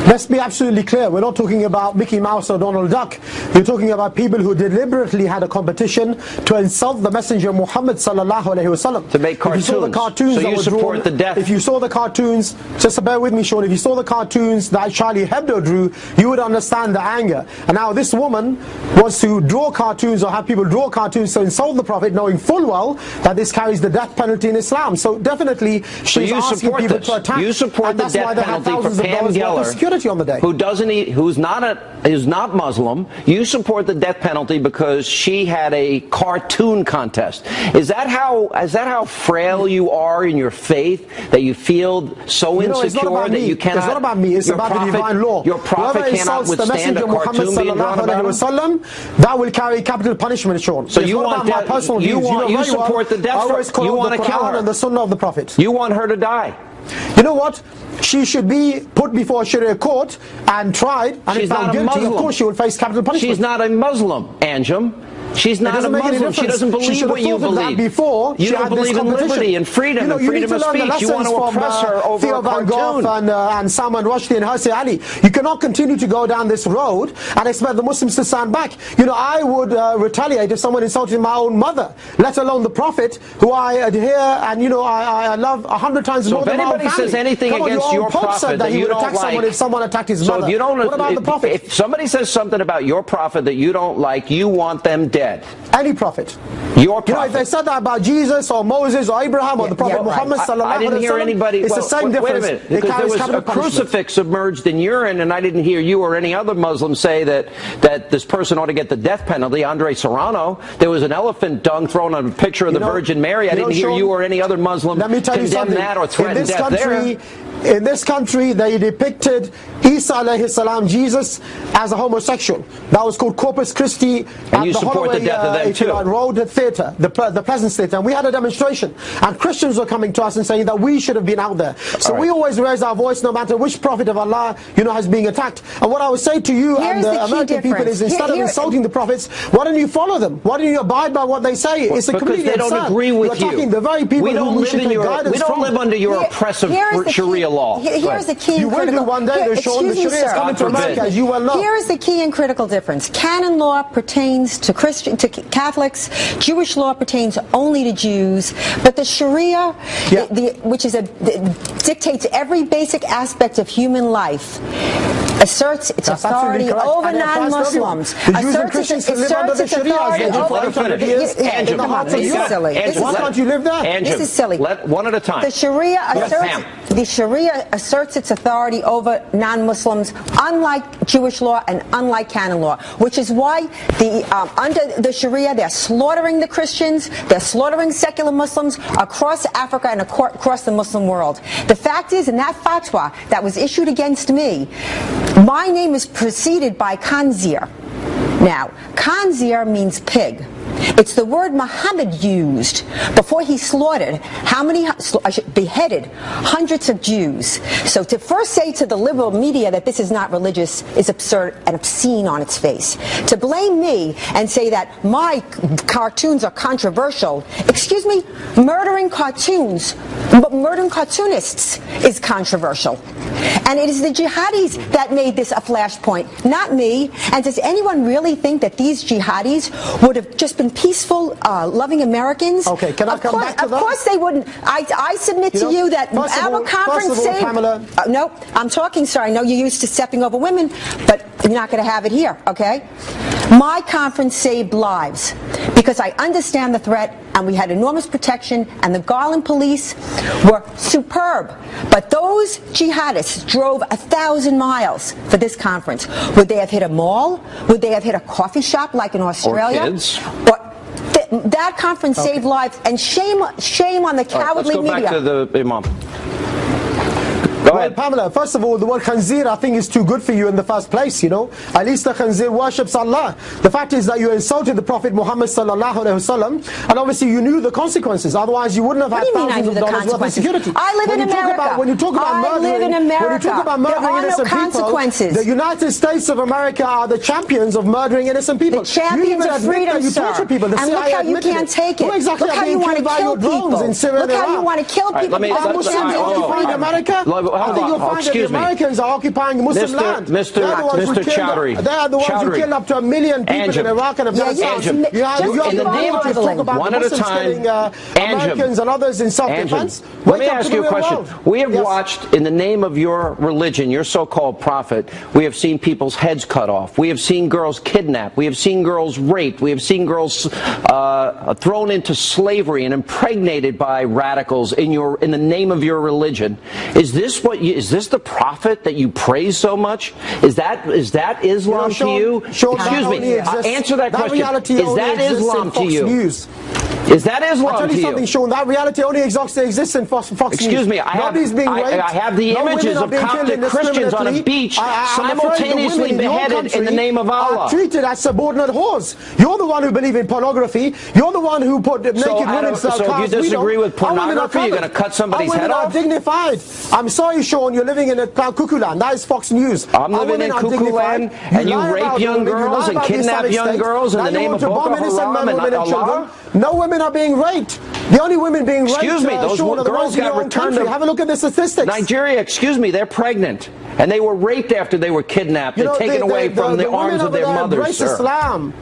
S22: Let's be absolutely clear. We're not talking about Mickey Mouse or Donald Duck. We're talking about people who deliberately had a competition to insult the Messenger Muhammad sallallahu alaihi wasallam.
S21: To make cartoons.
S22: If you saw the cartoons
S21: so
S22: that
S21: you
S22: were
S21: support
S22: drawn,
S21: the death.
S22: If you saw the cartoons, just bear with me, Sean. If you saw the cartoons that Charlie Hebdo drew, you would understand the anger. And now this woman wants to draw cartoons or have people draw cartoons to insult the Prophet, knowing full well that this carries the death penalty in Islam. So definitely, she's asking people to attack.
S21: You support the death penalty for Pam Geller,
S22: security on the day.
S21: Who's not Muslim. You support the death penalty because she had a cartoon contest. Is that how frail you are in your faith, that you feel so insecure that you cannot?
S22: It's not about me. It's about the divine law.
S21: Your prophet cannot withstand a cartoon being drawn about him?
S22: That will carry capital punishment, Sean.
S21: So you want
S22: my personal views.
S21: You support the death threat. You want to kill her
S22: and the Sunnah of the Prophet.
S21: You want her to die.
S22: You know what? She should be put before Sharia court and tried, and if found guilty, of course she will face capital punishment.
S21: She's not a Muslim, Anjem. She's not a Muslim. She doesn't believe what you believe.
S22: Before
S21: you don't believe in liberty and freedom and freedom of speech. You want to oppress her over
S22: Theo
S4: a
S22: Van
S4: cartoon.
S22: Gogh and Salman Rushdie and Hirsi Ali. You cannot continue to go down this road and expect the Muslims to stand back. You know, I would retaliate if someone insulted my own mother, let alone the Prophet, who I adhere and I love 100 times more than my own family.
S21: So if anybody says anything against your prophet that you don't like,
S22: if someone attacked his mother, what about the Prophet?
S21: If somebody says something about your prophet that you don't like, you want them dead.
S22: Any prophet.
S21: Your prophet.
S22: You know, if they said that about Jesus or Moses or Abraham or the Prophet Muhammad sallallahu alaihi wasallam,
S21: I didn't hear anybody.
S22: It's the same difference.
S21: Wait a minute, because there was a crucifix submerged in urine, and I didn't hear you or any other Muslim say that this person ought to get the death penalty. Andre Serrano. There was an elephant dung thrown on a picture of the Virgin Mary. I didn't hear you or any other Muslim condemn that or threaten death there.
S22: In this country, they depicted Isa alayhi salam, Jesus, as a homosexual. That was called Corpus Christi
S21: and you support the death of them too.
S22: Road Theatre, the Pleasance Theatre, and we had a demonstration. And Christians were coming to us and saying that we should have been out there. So we always raise our voice, no matter which prophet of Allah has being attacked. And what I would say to you and the American people is, instead of insulting the prophets, why don't you follow them? Why don't you abide by what they say? It's
S21: because they don't agree with
S22: you. You're attacking the very people who we should take guidance
S21: We don't live under your oppressive Sharia law.
S14: Here's the key.
S22: You will do one day. The Sharia is coming to America, as you well know.
S14: Here is the key and critical difference. Canon law pertains to Catholics. Jewish law pertains only to Jews. But the Sharia, which dictates every basic aspect of human life, asserts its authority over non-Muslims.
S22: The Jews and Christians can live under the Sharia. Why can't you live there?
S14: This is silly.
S21: One at a time.
S14: The Sharia asserts its authority over non-Muslims, unlike Jewish law and unlike canon law, which is why under the Sharia they're slaughtering the Christians, they're slaughtering secular Muslims across Africa and across the Muslim world. The fact is, in that fatwa that was issued against me, my name is preceded by Khanzir. Now, Khanzir means pig. It's the word Muhammad used before he slaughtered beheaded hundreds of Jews. So to first say to the liberal media that this is not religious is absurd and obscene on its face. To blame me and say that my cartoons are controversial, excuse me, murdering cartoonists is controversial. And it is the jihadis that made this a flashpoint, not me. And does anyone really think that these jihadis would have just been peaceful, loving Americans?
S22: Okay, can I come back to that?
S14: Of course they wouldn't. I submit to you that our conference saved...
S22: Pamela.
S14: No, I'm talking, sir. I know you're used to stepping over women, but you're not going to have it here, okay? My conference saved lives because I understand the threat, and we had enormous protection, and the Garland police were superb. But those jihadists drove 1,000 miles for this conference. Would they have hit a mall? Would they have hit a coffee shop like in Australia?
S21: Or kids?
S14: That conference saved lives, and shame on the cowardly media.
S21: Let's go back to the Imam.
S22: Well, Pamela, first of all, the word khanzir I think is too good for you in the first place, you know. At least the khanzir worships Allah. The fact is that you insulted the Prophet Muhammad sallallahu alaihi wasallam, and obviously you knew the consequences. Otherwise, you wouldn't have had thousands of dollars worth of security.
S14: I live in America.
S22: When you talk about murdering innocent people, the United States of America are the champions of murdering innocent people.
S14: The champions of freedom,
S22: you torture people.
S14: And look how you can't take it.
S22: Look how you want to kill people. Look how you want to kill people.
S14: Are Muslims occupying
S22: America? I think you'll find that the Americans are occupying Muslim land.
S21: Mr. Chowdhury.
S22: They are the ones who killed up to 1 million people in Iraq and Afghanistan. You have the ability to talk about
S21: one
S22: the
S21: at a
S22: Muslims
S21: time.
S22: killing Americans and others in self-defense.
S21: Let me ask you a question. We have watched, in the name of your religion, your so-called prophet, we have seen people's heads cut off. We have seen girls kidnapped. We have seen girls raped. We have seen girls thrown into slavery and impregnated by radicals in the name of your religion. Is this the prophet that you praise so much? Is that Islam to you? Excuse me. Answer that question. Is that Islam to you? Is that Islam
S22: I'll tell you something, Sean. That reality only exists in Fox News.
S21: Excuse me.
S22: Nobody's being raped.
S21: I have the images of Coptic Christians on a beach simultaneously beheaded in the name of Allah.
S22: Are treated as subordinate whores. You're the one who believe in pornography. You're the one who put naked women.
S21: So if you disagree with pornography, you're going to cut somebody's head off?
S22: Women are dignified. I'm sorry, Sean. You're living in a cuckoo land. That is Fox News.
S21: I'm living in cuckoo land, and you rape young girls and kidnap young girls in the name of Boko Haram and Allah?
S22: No women are being raped. The only women being raped,
S21: excuse me, those girls got returned to...
S22: Have a look at the statistics.
S21: Nigeria, excuse me, they're pregnant. And they were raped after they were kidnapped and taken away from the arms of their mothers, sir.
S22: Islam.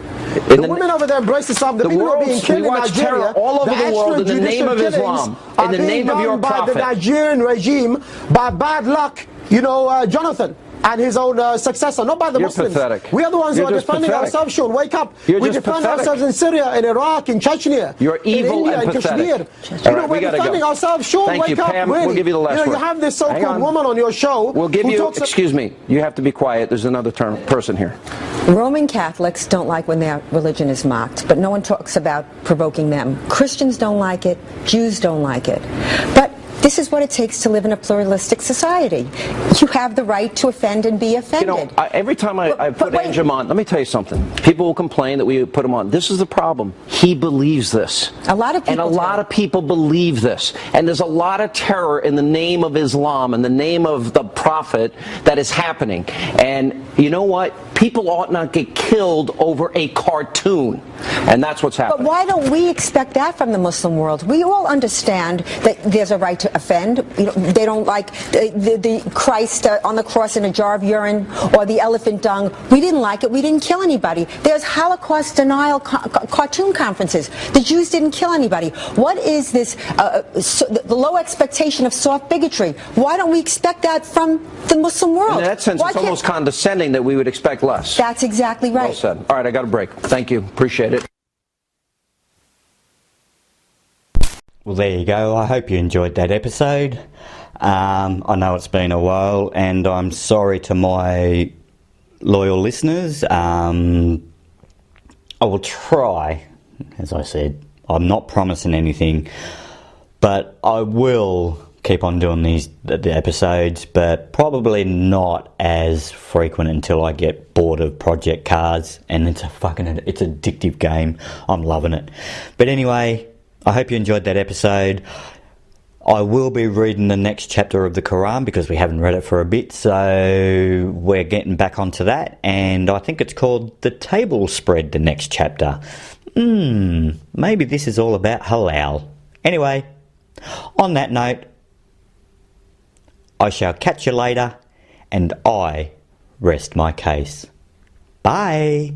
S22: The women over there embrace Islam. The people who are being killed in Nigeria,
S21: all over the world in the name of Islam, in the name of your prophet.
S22: By the Nigerian regime, by bad luck, Jonathan and his own successor, not by the Muslims.
S21: Pathetic.
S22: We are the ones who are defending ourselves, Sean. Wake up. We defend ourselves in Syria, in Iraq, in Chechnya,
S21: You're evil
S22: in India,
S21: and
S22: in
S21: pathetic.
S22: Kashmir. We're defending ourselves, Sean.
S21: Thank
S22: Wake
S21: you,
S22: up.
S21: Pam.
S22: Really.
S21: We'll give you the last word.
S22: You have this so-called woman on your show.
S21: We'll give you, excuse me, you have to be quiet. There's another person here.
S14: Roman Catholics don't like when their religion is mocked, but no one talks about provoking them. Christians don't like it. Jews don't like it. But this is what it takes to live in a pluralistic society. You have the right to offend and be offended.
S21: Every time I put Anjem on, let me tell you something. People will complain that we put him on. This is the problem. He believes this.
S14: A lot of people
S21: And a lot of people believe this. And there's a lot of terror in the name of Islam, in the name of the prophet that is happening. And you know what? People ought not get killed over a cartoon. And that's what's happening.
S14: But why don't we expect that from the Muslim world? We all understand that there's a right to offend. They don't like the Christ on the cross in a jar of urine or the elephant dung. We didn't like it. We didn't kill anybody. There's Holocaust denial cartoon conferences. The Jews didn't kill anybody. What is this, the low expectation of soft bigotry? Why don't we expect that from the Muslim world?
S21: In that sense, it's almost condescending that we would expect less.
S14: That's exactly right.
S21: Well said. All right, I got a break. Thank you. Appreciate it.
S1: Well, there you go. I hope you enjoyed that episode. I know it's been a while, and I'm sorry to my loyal listeners. I will try, as I said. I'm not promising anything, but I will keep on doing the episodes, but probably not as frequent until I get bored of Project Cars, and it's addictive game. I'm loving it. But anyway, I hope you enjoyed that episode. I will be reading the next chapter of the Quran because we haven't read it for a bit, so we're getting back onto that, and I think it's called The Table Spread, the next chapter. Maybe this is all about halal. Anyway, on that note, I shall catch you later, and I rest my case. Bye.